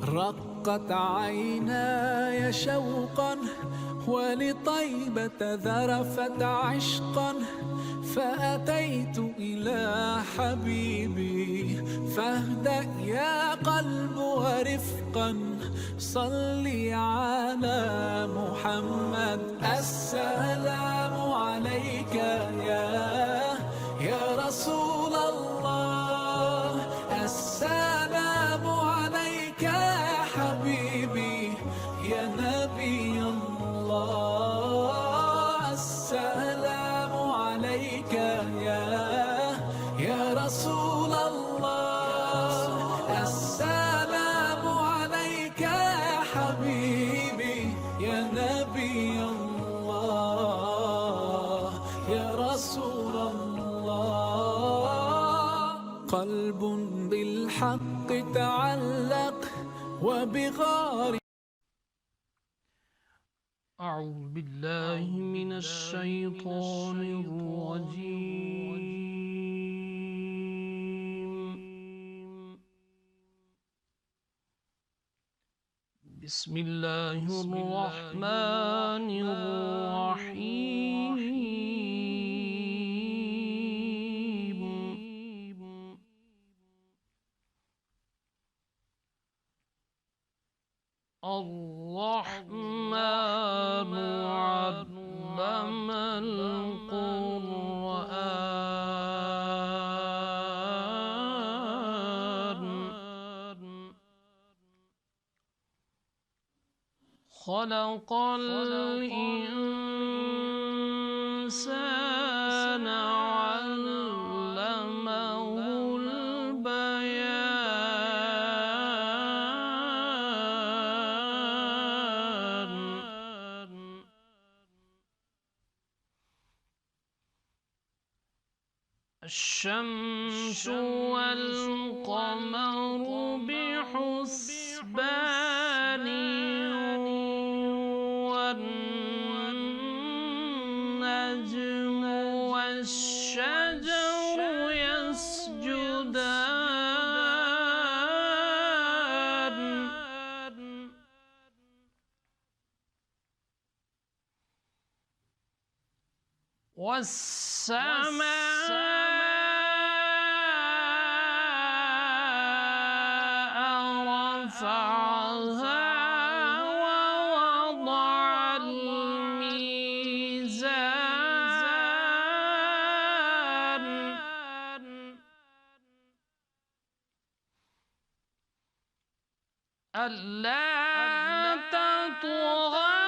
رقت عيناي شوقا ولطيبة ذرفت عشقا، فأتيت إلى حبيبي فاهدأ يا قلب ورفقا، صلي على محمد. السلام عليك يا رسول الله، السلام عليك يا حبيبي يا نبي الله، السلام عليك يا رسول الله، السلام عليك يا حبيبي يا نبي الله يا رسول الله. قلب بالحق تعلق وبغار. أعوذ بالله من الشيطان الرجيم. بسم الله الرحمن الرحيم. الرحمن علم القرآن، خلق الإنسان علمه البيان، الشمس والقمر بحسبان، والنجم والشجر يسجدان، والسماء رفعها ووضع الميزان، ألا تطغوا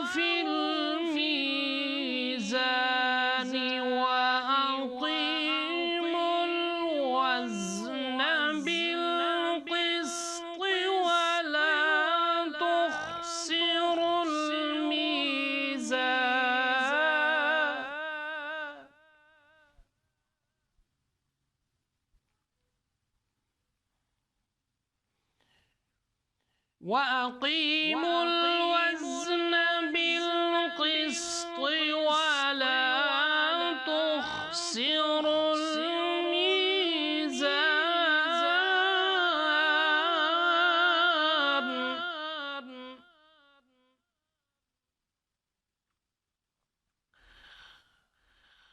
في الميزان، وأقيموا الوزن بالقسط ولا تخسروا الميزان. وأقيموا الوزن بالقسط ولا تخسروا الميزان.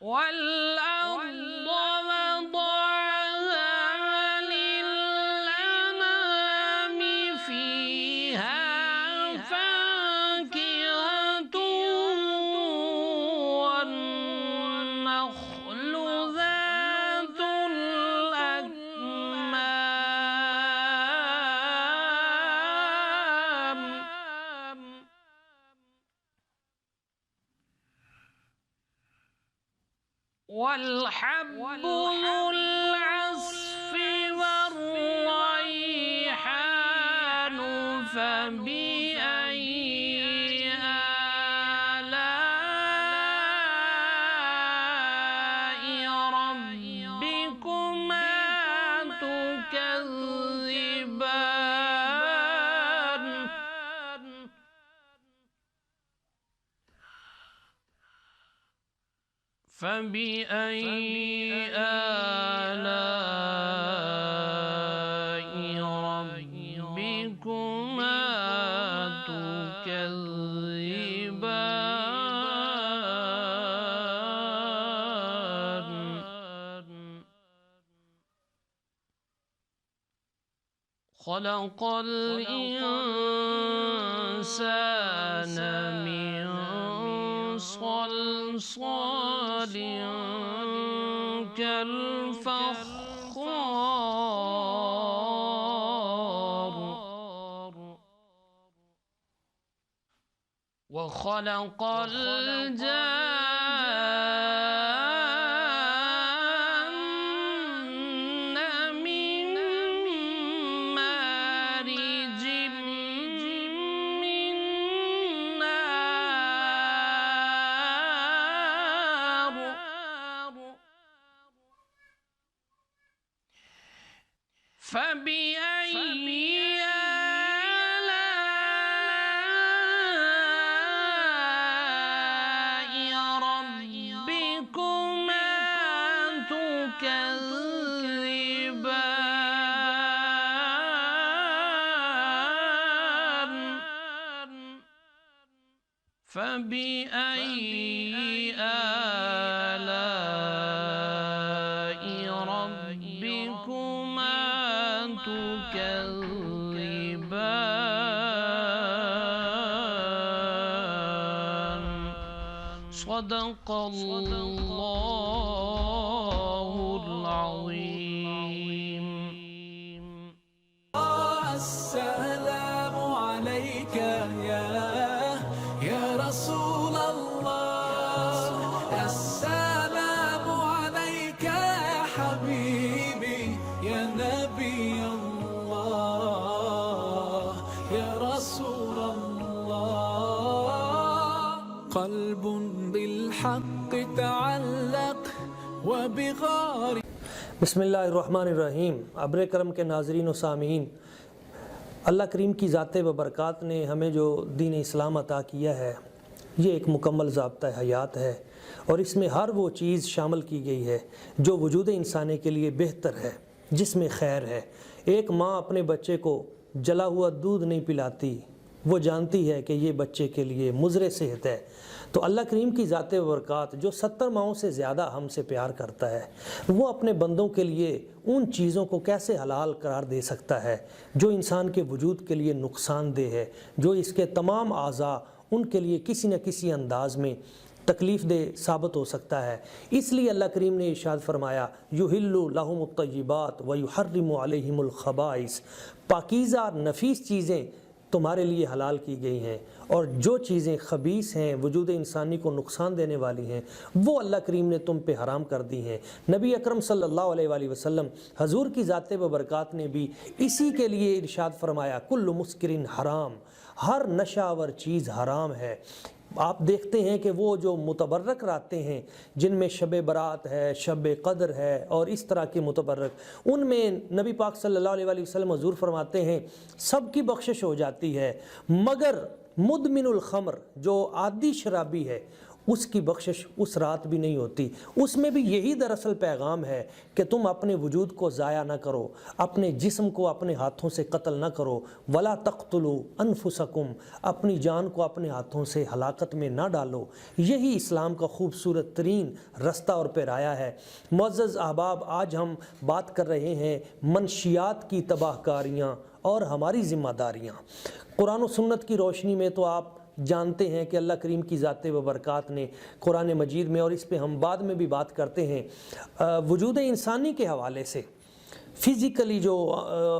والأرض وضعها للأنام، فيها فاكهة والنخل ذات الأكمام، والحب ذو العصف والريحان، فبأي آلاء ربكما تكذبان. فبأي آلاء ربكما خلق الإنسان من صلصال كالفخار وخلق الجان من مارج من نار فبأي فبأي آلاء ربكما تكذبان صدق الله العظيم. السلام عليك يا رسول الله، السلام عليك يا حبيبي يا نبي الله يا رسول الله. قلب بالحق تعلق وبغار. بسم اللہ الرحمن الرحیم. ابر کرم کے ناظرین و سامعین، اللہ کریم کی ذات و برکات نے ہمیں جو دین اسلام عطا کیا ہے یہ ایک مکمل ضابطہ حیات ہے، اور اس میں ہر وہ چیز شامل کی گئی ہے جو وجود انسانی کے لیے بہتر ہے، جس میں خیر ہے. ایک ماں اپنے بچے کو جلا ہوا دودھ نہیں پلاتی، وہ جانتی ہے کہ یہ بچے کے لیے مضر صحت ہے. تو اللہ کریم کی ذات و برکات جو 70 ماہوں سے زیادہ ہم سے پیار کرتا ہے، وہ اپنے بندوں کے لیے ان چیزوں کو کیسے حلال قرار دے سکتا ہے جو انسان کے وجود کے لیے نقصان دہ ہے، جو اس کے تمام اعضاء ان کے لیے کسی نہ کسی انداز میں تکلیف دہ ثابت ہو سکتا ہے. اس لیے اللہ کریم نے ارشاد فرمایا یحل لہم الطیبات ویحرم علیہم الخبائث، پاکیزہ نفیس چیزیں تمہارے لیے حلال کی گئی ہیں، اور جو چیزیں خبیث ہیں، وجود انسانی کو نقصان دینے والی ہیں، وہ اللہ کریم نے تم پہ حرام کر دی ہیں. نبی اکرم صلی اللہ علیہ وآلہ وسلم حضور کی ذات و برکات نے بھی اسی کے لیے ارشاد فرمایا کل مسکرن حرام، ہر نشہ آور چیز حرام ہے. آپ دیکھتے ہیں کہ وہ جو متبرک راتیں ہیں جن میں شب برات ہے، شب قدر ہے اور اس طرح کے متبرک، ان میں نبی پاک صلی اللہ علیہ وآلہ وسلم حضور فرماتے ہیں سب کی بخشش ہو جاتی ہے، مگر مدمن الخمر جو عادی شرابی ہے اس کی بخشش اس رات بھی نہیں ہوتی. اس میں بھی یہی دراصل پیغام ہے کہ تم اپنے وجود کو ضائع نہ کرو، اپنے جسم کو اپنے ہاتھوں سے قتل نہ کرو. ولا تقتلوا انفسکم، اپنی جان کو اپنے ہاتھوں سے ہلاکت میں نہ ڈالو. یہی اسلام کا خوبصورت ترین رستہ اور پیرایا ہے. معزز احباب، آج ہم بات کر رہے ہیں منشیات کی تباہ کاریاں اور ہماری ذمہ داریاں. قرآن و سنت کی روشنی میں تو آپ جانتے ہیں کہ اللہ کریم کی ذات و برکات نے قرآن مجید میں، اور اس پہ ہم بعد میں بھی بات کرتے ہیں، وجود انسانی کے حوالے سے فزیکلی جو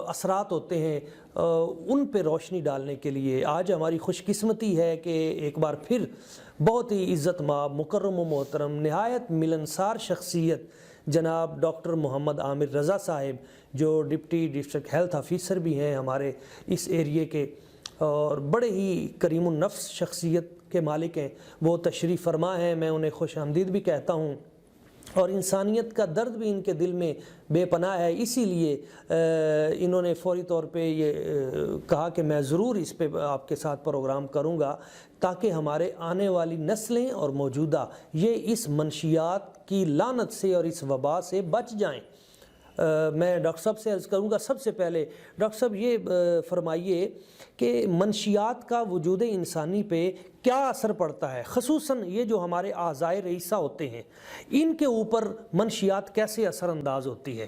اثرات ہوتے ہیں ان پہ روشنی ڈالنے کے لیے آج ہماری خوش قسمتی ہے کہ ایک بار پھر بہت ہی عزت مآب، مکرم و محترم، نہایت ملنسار شخصیت جناب ڈاکٹر محمد عامر رضا صاحب، جو ڈپٹی ڈسٹرکٹ ہیلتھ آفیسر بھی ہیں ہمارے اس ایریے کے، اور بڑے ہی کریم النفس شخصیت کے مالک ہیں، وہ تشریف فرما ہیں. میں انہیں خوش آمدید بھی کہتا ہوں، اور انسانیت کا درد بھی ان کے دل میں بے پناہ ہے. اسی لیے انہوں نے فوری طور پہ یہ کہا کہ میں ضرور اس پہ آپ کے ساتھ پروگرام کروں گا تاکہ ہمارے آنے والی نسلیں اور موجودہ یہ اس منشیات کی لعنت سے اور اس وبا سے بچ جائیں. میں ڈاکٹر صاحب سے عرض کروں گا، سب سے پہلے ڈاکٹر صاحب یہ فرمائیے کہ منشیات کا وجود انسانی پہ کیا اثر پڑتا ہے، خصوصاً یہ جو ہمارے اعضائے رئیسہ ہوتے ہیں ان کے اوپر منشیات کیسے اثر انداز ہوتی ہے؟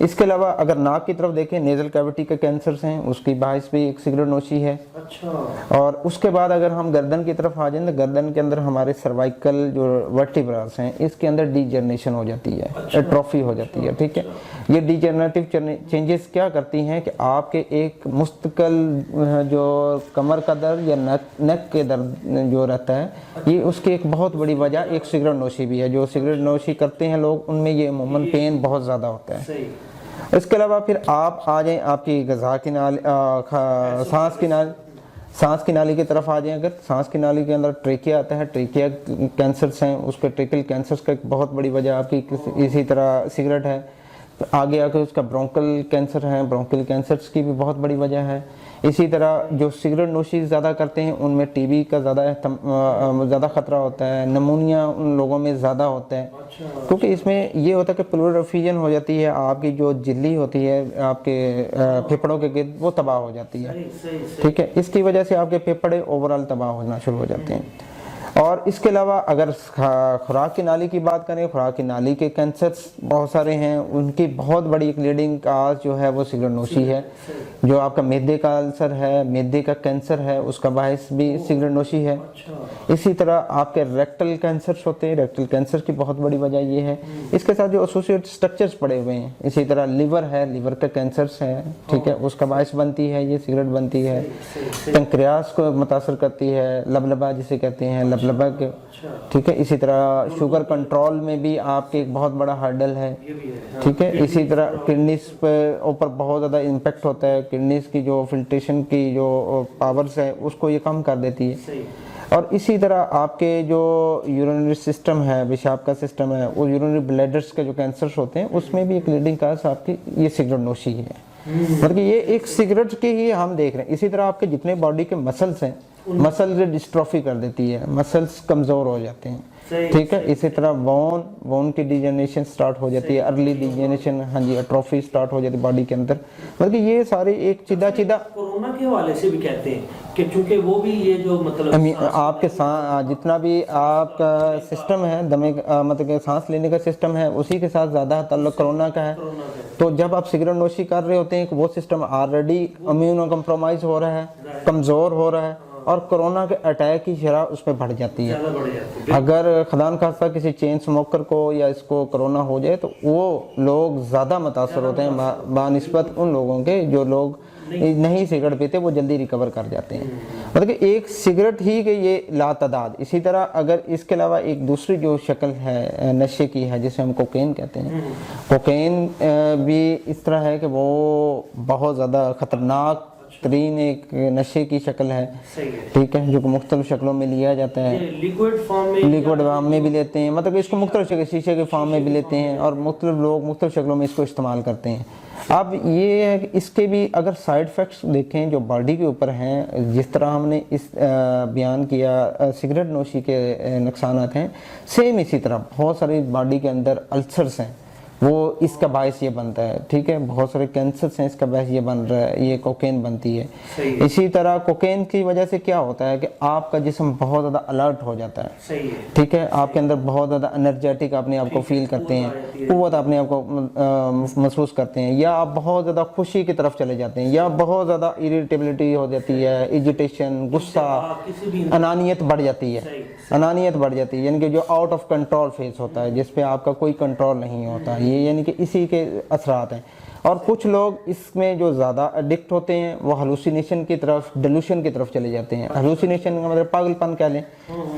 اس کے علاوہ اگر ناک کی طرف دیکھیں نیزل کیوٹی کے کینسرز ہیں، اس کی باعث بھی ایک سگریٹ نوشی ہے۔ اور اس کے بعد اگر ہم گردن کی طرف آ جائیں تو گردن کے اندر ہمارے سروائکل جو ورٹیبراس ہیں اس کے اندر ڈیجنریشن ہو جاتی ہے، ایٹروفی ہو جاتی ہے، ٹھیک ہے۔ یہ ڈیجنریٹو چینجز کیا کرتی ہیں کہ آپ کے ایک مستقل جو کمر کا درد یا نیک کے درد جو رہتا ہے، یہ اس کی ایک بہت بڑی وجہ ایک سگریٹ نوشی بھی ہے۔ جو سگریٹ نوشی کرتے ہیں لوگ ان میں یہ عموماً پین بہت زیادہ ہوتا ہے۔ اس کے علاوہ پھر آپ آ جائیں آپ کی غذا کی نالی، سانس کی نالی کی طرف آ جائیں۔ اگر سانس کی نالی کے اندر ٹریکیا آتا ہے، ٹریکیا کینسرز ہیں، اس کے ٹریکل کینسرز کا ایک بہت بڑی وجہ آپ کی اسی طرح سگریٹ ہے۔ آگے آ کے اس کا برونکل کینسر ہے، برونکل کینسرز کی بھی بہت بڑی وجہ ہے۔ اسی طرح جو سگریٹ نوشی زیادہ کرتے ہیں ان میں ٹی بی کا زیادہ خطرہ ہوتا ہے، نمونیا ان لوگوں میں زیادہ ہوتا ہے، کیونکہ اس میں یہ ہوتا ہے کہ پلورل افیوژن ہو جاتی ہے، آپ کی جو جھلی ہوتی ہے آپ کے پھیپھڑوں کے گرد وہ تباہ ہو جاتی ہے، ٹھیک ہے۔ اس کی وجہ سے آپ کے پھیپھڑے اوورآل تباہ ہونا شروع ہو جاتے ہیں۔ اور اس کے علاوہ اگر خوراک کی نالی کی بات کریں، خوراک کی نالی کے کینسرز بہت سارے ہیں، ان کی بہت بڑی ایک لیڈنگ کاز جو ہے وہ سگریٹ نوشی ہے۔ جو آپ کا معدے کا السر ہے، معدے کا کینسر ہے، اس کا باعث بھی سگریٹ نوشی ہے۔ اسی طرح آپ کے ریکٹل کینسرز ہوتے ہیں، ریکٹل کینسر کی بہت بڑی وجہ یہ ہے۔ اس کے ساتھ جو ایسوسیٹ سٹرکچرز پڑے ہوئے ہیں، اسی طرح لیور ہے، لیور کا کینسرز ہے، ٹھیک ہے، اس کا باعث بنتی ہے یہ سگریٹ بنتی ہے۔ پنکریاس کو متاثر کرتی ہے، لبلبا جسے کہتے ہیں، لبلبا، ٹھیک ہے۔ اسی طرح شوگر کنٹرول میں بھی آپ کے ایک بہت بڑا ہرڈل ہے، ٹھیک ہے۔ اسی طرح کڈنیز پہ اوپر بہت زیادہ امپیکٹ ہوتا ہے، کڈنیز کی جو فلٹریشن کی جو پاورز ہے اس کو یہ کم کر دیتی ہے۔ اور اسی طرح آپ کے جو یورینری سسٹم ہے، پیشاب کا سسٹم ہے، وہ یورینری بلیڈرز کے جو کینسرز ہوتے ہیں اس میں بھی ایک لیڈنگ کاز آپ کی یہ سگریٹ نوشی ہے، مطلب کہ یہ ایک سگریٹ کی ہی ہم دیکھ رہے ہیں۔ اسی طرح آپ کے جتنے باڈی کے مسلس ہیں، مسل ڈسٹروفی کر دیتی ہے، مسلس کمزور ہو جاتے ہیں، ٹھیک ہے۔ اسی طرح بون کی ڈیجنریشن سٹارٹ ہو جاتی ہے، ارلی ڈیجنریشن، ہاں جی، ایٹروفی سٹارٹ ہو جاتی ہے باڈی کے اندر، مطلب یہ سارے ایک چیدہ کورونا کے حوالے سے بھی کہتے ہیں کہ چونکہ وہ بھی یہ جو مطلب آپ کے جتنا بھی آپ کا سسٹم ہے دمے مطلب کہ سانس لینے کا سسٹم ہے اسی کے ساتھ زیادہ تعلق کرونا کا ہے۔ تو جب آپ سگریٹ نوشی کر رہے ہوتے ہیں کہ وہ سسٹم آلریڈی امیونو کمپرومائز ہو رہا ہے، کمزور ہو رہا ہے، اور کرونا کے اٹیک کی شرح اس پہ بڑھ جاتی ہے۔ اگر خدا نخواستہ کسی چین سموکر کو یا اس کو کرونا ہو جائے تو وہ لوگ زیادہ متاثر ہوتے ہیں بنسبت ان لوگوں کے جو لوگ نہیں سگریٹ پیتے، وہ جلدی ریکور کر جاتے ہیں۔ مطلب کہ ایک سگریٹ ہی کہ یہ لاتعداد۔ اسی طرح اگر اس کے علاوہ ایک دوسری جو شکل ہے نشے کی ہے جسے ہم کوکین کہتے ہیں، کوکین بھی اس طرح ہے کہ وہ بہت زیادہ خطرناک ترین ایک نشے کی شکل ہے، ٹھیک ہے، جو کہ مختلف شکلوں میں لیا جاتا ہے، لیکوڈ فارم میں بھی لیتے ہیں، مطلب اس کو مختلف شکل شیشے کے فارم میں بھی لیتے ہیں، اور مختلف لوگ مختلف شکلوں میں اس کو استعمال کرتے ہیں۔ اب یہ ہے کہ اس کے بھی اگر سائیڈ ایفیکٹس دیکھیں جو باڈی کے اوپر ہیں، جس طرح ہم نے اس بیان کیا سگریٹ نوشی کے نقصانات ہیں، سیم اسی طرح بہت ساری باڈی کے اندر السرس ہیں، وہ اس کا باعث یہ بنتا ہے، ٹھیک ہے، بہت سارے کینسرز ہیں اس کا باعث یہ بن رہا ہے، یہ کوکین بنتی ہے۔ اسی طرح کوکین کی وجہ سے کیا ہوتا ہے کہ آپ کا جسم بہت زیادہ الرٹ ہو جاتا ہے، ٹھیک ہے، آپ کے اندر بہت زیادہ انرجیٹک اپنے آپ کو فیل کرتے ہیں، قوت اپنے آپ کو محسوس کرتے ہیں، یا آپ بہت زیادہ خوشی کی طرف چلے جاتے ہیں، یا بہت زیادہ اریٹیبلٹی ہو جاتی ہے، ایجیٹیشن، غصہ، انانیت بڑھ جاتی ہے، انانیت بڑھ جاتی ہے، یعنی کہ جو آؤٹ آف کنٹرول فیز ہوتا ہے جس پہ آپ کا کوئی کنٹرول نہیں ہوتا، یہ یعنی کہ اسی کے اثرات ہیں۔ اور کچھ لوگ اس میں جو زیادہ ایڈکٹ ہوتے ہیں وہ ہلوسینیشن کی طرف، ڈیلوشن کی طرف چلے جاتے ہیں۔ ہلوسینیشن کا مطلب پاگل پن کہہ لیں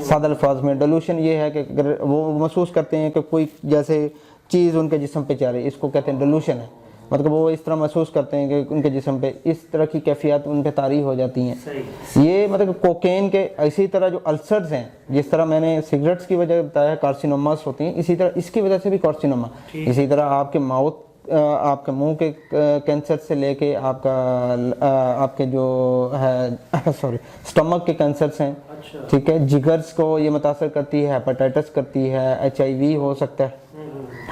سادہ الفاظ میں، ڈیلوشن یہ ہے کہ اگر وہ محسوس کرتے ہیں کہ کوئی جیسے چیز ان کے جسم پہ چل رہی ہے، اس کو کہتے ہیں ڈیلوشن ہے، مطلب وہ اس طرح محسوس کرتے ہیں کہ ان کے جسم پہ اس طرح کی کیفیات ان پہ طاری ہو جاتی ہیں۔ یہ مطلب کوکین کے اسی طرح جو السرز ہیں، جس طرح میں نے سگریٹس کی وجہ بتایا کارسینوماس ہوتی ہیں، اسی طرح اس کی وجہ سے بھی کارسینوما، اسی طرح آپ کے آپ کے منہ کے کینسر سے لے کے آپ کے جو ہے سٹمک کے کینسرز ہیں، ٹھیک ہے، جگرز کو یہ متاثر کرتی ہے، ہیپاٹائٹس کرتی ہے، HIV ہو سکتا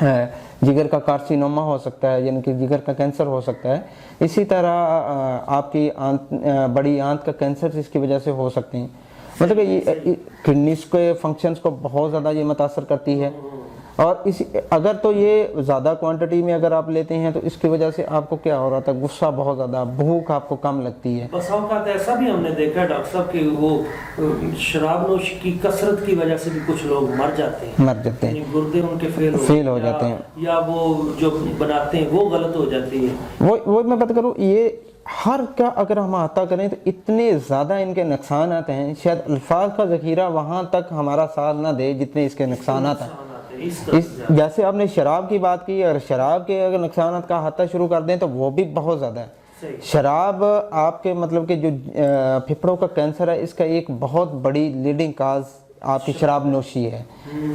ہے، جگر کا کارسینوما ہو سکتا ہے، یعنی کہ جگر کا کینسر ہو سکتا ہے۔ اسی طرح آپ کی بڑی آنت کا کینسر اس کی وجہ سے ہو سکتے ہیں، مطلب کہ یہ کڈنیز کے فنکشنز کو بہت زیادہ یہ متاثر کرتی ہے۔ اور اگر تو یہ زیادہ کوانٹٹی میں اگر آپ لیتے ہیں تو اس کی وجہ سے آپ کو کیا ہو رہا تھا، غصہ بہت زیادہ، بھوک آپ کو کم لگتی ہے۔ بس اوقات ایسا بھی ہم نے دیکھا ہے ڈاکٹر صاحب کہ وہ شراب نوش کی کثرت کی وجہ سے بھی کچھ لوگ مر جاتے ہیں، گردے ان کے فیل ہو جاتے ہیں، یا وہ جو بناتے ہیں وہ غلط ہو جاتی ہے۔ وہ میں بات کروں، یہ ہر کا اگر ہم احاطہ کریں تو اتنے زیادہ ان کے نقصانات ہیں، شاید الفاظ کا ذخیرہ وہاں تک ہمارا ساتھ نہ دے جتنے اس کے نقصانات ہیں۔ جیسے آپ نے شراب کی بات کی، اور شراب کے اگر نقصانات کا احاطہ شروع کر دیں تو وہ بھی بہت زیادہ ہے۔ شراب آپ کے مطلب کہ جو پھپھڑوں کا کینسر ہے، اس کا ایک بہت بڑی لیڈنگ کاز آپ کی شراب نوشی ہے۔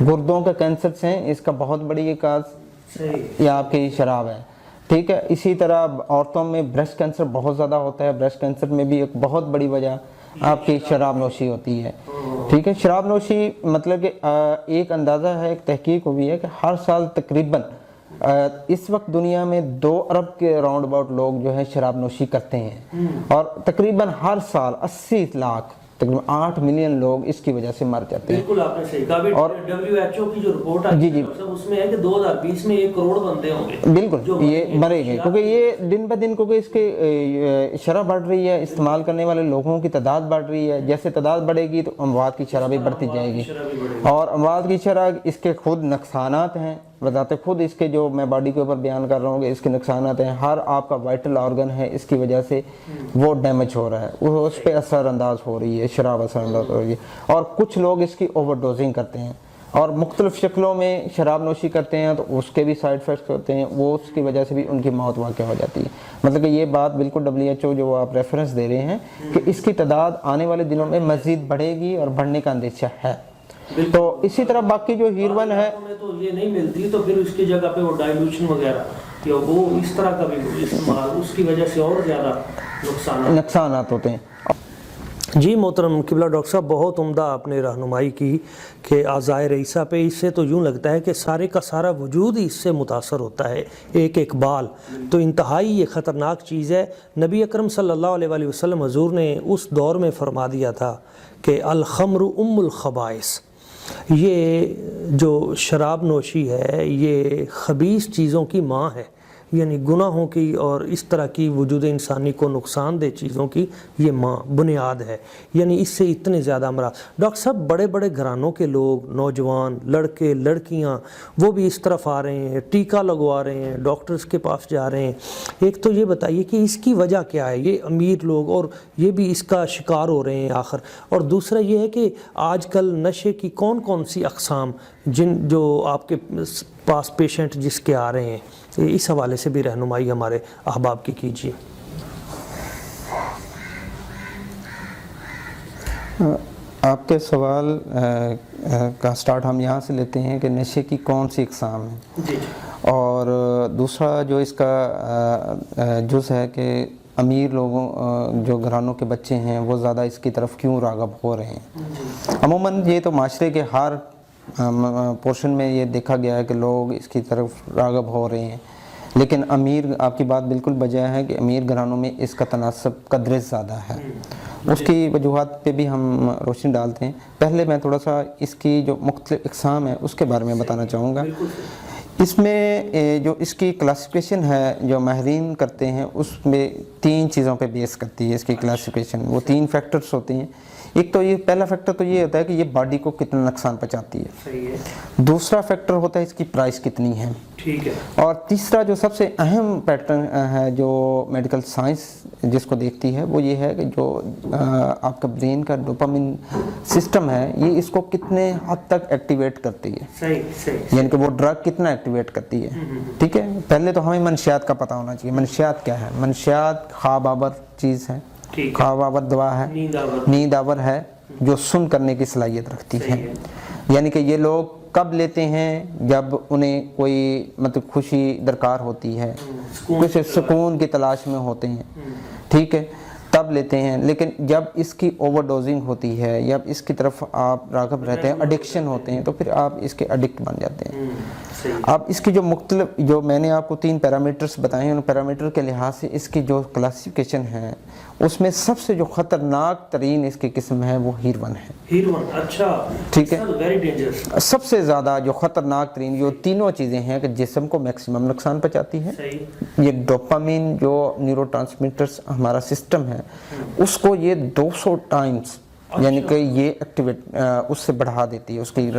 گردوں کے کینسر سے اس کا بہت بڑی کاز یہ آپ کی شراب ہے، ٹھیک ہے۔ اسی طرح عورتوں میں بریسٹ کینسر بہت زیادہ ہوتا ہے، بریسٹ کینسر میں بھی ایک بہت بڑی وجہ آپ کی شراب نوشی ہوتی ہے، ٹھیک ہے۔ شراب نوشی مطلب کہ ایک اندازہ ہے، ایک تحقیق ہوئی ہے کہ ہر سال تقریباً اس وقت دنیا میں 2 ارب کے راؤنڈ اباؤٹ لوگ جو ہے شراب نوشی کرتے ہیں، اور تقریباً ہر سال 80 لاکھ تقریباً 8 ملین لوگ اس کی وجہ سے مر جاتے ہیں۔ بالکل آپ نے صحیح کہا۔ اور WHO کی جو رپورٹ آئی ہے اس میں ہے کہ 2020 میں 1 کروڑ بندے ہوں گے بالکل یہ مرے گئے، کیونکہ یہ دن بہ دن کیونکہ اس کی شرح بڑھ رہی ہے، استعمال کرنے والے لوگوں کی تعداد بڑھ رہی ہے۔ جیسے تعداد بڑھے گی تو اموات کی شرح بھی بڑھتی جائے گی، اور اموات کی شرح اس کے خود نقصانات ہیں، بذات خود اس کے جو میں باڈی کے اوپر بیان کر رہا ہوں کہ اس کے نقصانات ہیں۔ ہر آپ کا وائٹل آرگن ہے اس کی وجہ سے وہ ڈیمیج ہو رہا ہے، وہ اس پہ اثر انداز ہو رہی ہے، شراب اثر انداز ہو رہی ہے۔ اور کچھ لوگ اس کی اوور ڈوزنگ کرتے ہیں اور مختلف شکلوں میں شراب نوشی کرتے ہیں، تو اس کے بھی سائیڈ افیکٹس ہوتے ہیں، وہ اس کی وجہ سے بھی ان کی موت واقع ہو جاتی ہے۔ مطلب کہ یہ بات بالکل WHO جو آپ ریفرنس دے رہے ہیں کہ اس کی تعداد آنے والے دنوں میں مزید بڑھے گی اور بڑھنے کا اندیشہ ہے۔ تو اسی طرح باقی جو ہیروئن ہے تو یہ نہیں ملتی، تو پھر اس کی جگہ پہ وہ ڈائلوشن وغیرہ یا وہ اس طرح کا بھی استعمال، اس کی وجہ سے اور زیادہ نقصانات ہوتے ہیں۔ جی محترم قبلہ ڈاکٹر صاحب، بہت عمدہ آپ نے رہنمائی کی کہ اعضائے رئیسہ پہ اس سے تو یوں لگتا ہے کہ سارے کا سارا وجود ہی اس سے متاثر ہوتا ہے، ایک بال تو انتہائی یہ خطرناک چیز ہے۔ نبی اکرم صلی اللہ علیہ وسلم حضور نے اس دور میں فرما دیا تھا کہ الخمر ام الخبائث، یہ جو شراب نوشی ہے یہ خبیث چیزوں کی ماں ہے، یعنی گناہوں کی اور اس طرح کی وجود انسانی کو نقصان دہ چیزوں کی یہ ماں بنیاد ہے، یعنی اس سے اتنے زیادہ امراض۔ ڈاکٹر صاحب، بڑے بڑے گھرانوں کے لوگ، نوجوان لڑکے لڑکیاں، وہ بھی اس طرف آ رہے ہیں، ٹیکہ لگوا رہے ہیں، ڈاکٹرز کے پاس جا رہے ہیں۔ ایک تو یہ بتائیے کہ اس کی وجہ کیا ہے، یہ امیر لوگ اور یہ بھی اس کا شکار ہو رہے ہیں آخر، اور دوسرا یہ ہے کہ آج کل نشے کی کون کون سی اقسام جو آپ کے پاس پیشنٹ جس کے آ رہے ہیں، اس حوالے سے بھی رہنمائی ہمارے احباب کی کیجیے۔ آپ کے سوال کا سٹارٹ ہم یہاں سے لیتے ہیں کہ نشے کی کون سی اقسام ہیں، اور دوسرا جو اس کا جز ہے کہ امیر لوگوں جو گھرانوں کے بچے ہیں وہ زیادہ اس کی طرف کیوں راغب ہو رہے ہیں۔ عموماً یہ تو معاشرے کے ہر پورشن میں یہ دیکھا گیا ہے کہ لوگ اس کی طرف راغب ہو رہے ہیں، لیکن امیر، آپ کی بات بالکل بجائے ہے کہ امیر گھرانوں میں اس کا تناسب قدرے زیادہ ہے۔ اس کی وجوہات پہ بھی ہم روشنی ڈالتے ہیں۔ پہلے میں تھوڑا سا اس کی جو مختلف اقسام ہیں اس کے بارے میں بتانا چاہوں گا۔ اس میں جو اس کی کلاسیفیکیشن ہے جو ماہرین کرتے ہیں، اس میں 3 چیزوں پہ بیس کرتی ہے اس کی کلاسیفیکیشن۔ وہ 3 فیکٹرز ہوتے ہیں۔ ایک تو یہ پہلا فیکٹر تو یہ ہوتا ہے کہ یہ باڈی کو کتنا نقصان پہنچاتی ہے، دوسرا فیکٹر ہوتا ہے اس کی پرائس کتنی ہے، ٹھیک ہے، اور تیسرا جو سب سے اہم پیٹرن ہے جو میڈیکل سائنس جس کو دیکھتی ہے وہ یہ ہے کہ جو آپ کا برین کا ڈوپامین سسٹم ہے یہ اس کو کتنے حد تک ایکٹیویٹ کرتی ہے، یعنی کہ وہ ڈرگ کتنا ایکٹیویٹ کرتی ہے، ٹھیک ہے۔ پہلے تو ہمیں منشیات کا پتہ ہونا چاہیے۔ منشیات کیا ہے؟ منشیات خواب آور چیز ہے، خواب آور دوا ہے، نیند آور ہے جو سن کرنے کی صلاحیت رکھتی ہے، یعنی کہ یہ لوگ کب لیتے ہیں؟ جب انہیں کوئی مطلب خوشی درکار ہوتی ہے، کچھ سکون کی تلاش میں ہوتے ہیں، ٹھیک ہے۔ تب لیتے ہیں، لیکن جب اس کی اوور ڈوزنگ ہوتی ہے یا اس کی طرف آپ راغب رہتے ہیں، ایڈکشن ہوتے ہیں، تو پھر آپ اس کے ایڈکٹ بن جاتے ہیں۔ اب اس کی جو مختلف، جو میں نے آپ کو 3 پیرامیٹرز بتائے ہیں، ان پیرامیٹر کے لحاظ سے اس کی جو کلاسیفیکیشن ہے اس میں سب سے جو خطرناک ترین اس کی قسم ہے وہ ہیروین ہے۔ ہیروین، اچھا، ٹھیک ہے، ویری ڈینجرس۔ سب سے زیادہ جو خطرناک ترین جو تینوں چیزیں ہیں کہ جسم کو میکسیمم نقصان پہنچاتی ہے، یہ ڈوپامین جو نیورو ٹرانسمیٹرز ہمارا سسٹم ہے اس کو یہ 200 ٹائمز یعنی کہ یہ ایکٹیویٹ اس سے بڑھا دیتی ہے، اس کی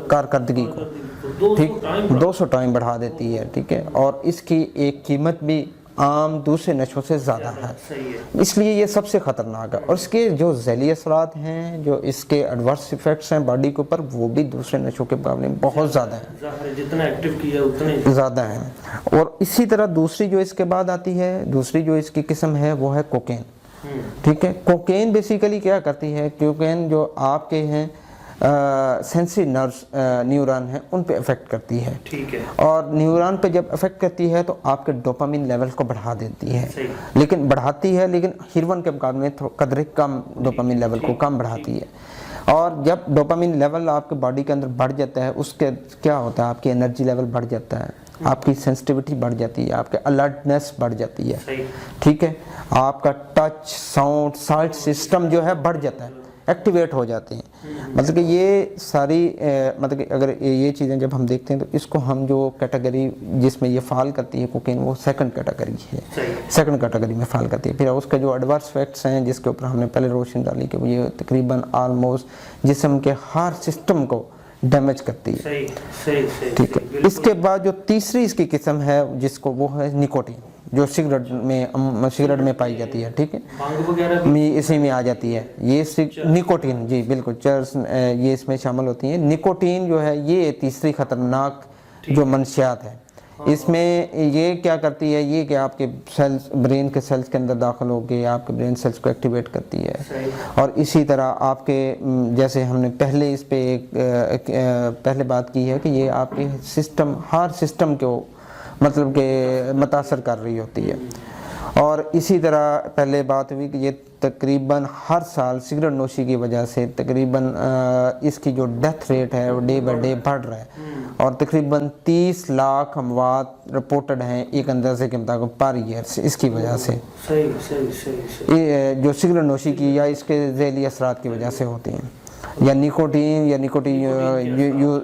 کارکردگی کو، ٹھیک، 200 ٹائم بڑھا دیتی ہے، ٹھیک ہے، اور اس کی ایک قیمت بھی عام دوسرے نشوں سے زیادہ ہے، اس لیے یہ سب سے خطرناک ہے۔ اور اس کے جو ذیلی اثرات ہیں، جو اس کے ایڈورس ایفیکٹس ہیں باڈی کے اوپر، وہ بھی دوسرے نشوں کے مقابلے میں بہت زیادہ ہیں، جتنا ایکٹیو کیا اتنے زیادہ ہیں۔ اور اسی طرح دوسری جو اس کے بعد آتی ہے، دوسری جو اس کی قسم ہے وہ ہے کوکین، ٹھیک ہے۔ کوکین بیسیکلی کیا کرتی ہے، کوکین جو آپ کے ہیں سینسری نروز نیورون ہیں ان پہ افیکٹ کرتی ہے، ٹھیک ہے، اور نیورون پہ جب افیکٹ کرتی ہے تو آپ کے ڈوپامین لیول کو بڑھا دیتی ہے، لیکن بڑھاتی ہے، لیکن ہیروین کے مقابلے میں قدرے کم ڈوپامین لیول کو کم بڑھاتی ہے۔ اور جب ڈوپامین لیول آپ کے باڈی کے اندر بڑھ جاتا ہے، اس کے کیا ہوتا ہے، آپ کی انرجی لیول بڑھ جاتا ہے، آپ کی سینسٹیوٹی بڑھ جاتی ہے، آپ کے الرٹنس بڑھ جاتی ہے، ٹھیک ہے، آپ کا ٹچ، ساؤنڈ، سائٹ سسٹم جو ہے بڑھ جاتا ہے، ایکٹیویٹ ہو جاتے ہیں۔ مطلب کہ یہ ساری مطلب کہ اگر یہ چیزیں جب ہم دیکھتے ہیں تو اس کو ہم جو کیٹیگری جس میں یہ فال کرتی ہے کوکین، وہ سیکنڈ کیٹیگری ہے، سیکنڈ کیٹیگری میں فال کرتی ہے۔ پھر اس کے جو ایڈورس ایفیکٹس ہیں جس کے اوپر ہم نے پہلے روشنی ڈالی کہ یہ تقریباً آلموسٹ جسم کے ہر سسٹم کو ڈیمیج کرتی ہے، ٹھیک ہے۔ اس کے بعد جو تیسری اس کی قسم ہے جس کو وہ ہے نکوٹین، جو سگریٹ میں پائی جاتی ہے، ٹھیک ہے، اسی میں آ جاتی ہے یہ نکوٹین، جی بالکل، چرس یہ اس میں شامل ہوتی ہیں۔ نکوٹین جو ہے یہ تیسری خطرناک جو منشیات ہے، اس میں یہ کیا کرتی ہے، یہ کہ آپ کے سیلز، برین کے سیلز کے اندر داخل ہو کے آپ کے برین سیلز کو ایکٹیویٹ کرتی ہے، اور اسی طرح آپ کے جیسے ہم نے پہلے اس پہ پہلے بات کی ہے کہ یہ آپ کے سسٹم، ہر سسٹم کو مطلب کہ متاثر کر رہی ہوتی ہے۔ اور اسی طرح پہلے بات ہوئی کہ یہ تقریباً ہر سال سگریٹ نوشی کی وجہ سے تقریباً اس کی جو ڈیتھ ریٹ ہے وہ ڈے بائی ڈے بڑھ رہا ہے، اور تقریباً 30 لاکھ اموات رپورٹڈ ہیں ایک اندازے کے مطابق پر ایئر اس کی وجہ سے، جو سگریٹ نوشی کی یا اس کے ذیلی اثرات کی وجہ سے ہوتی ہیں، یا نکوٹین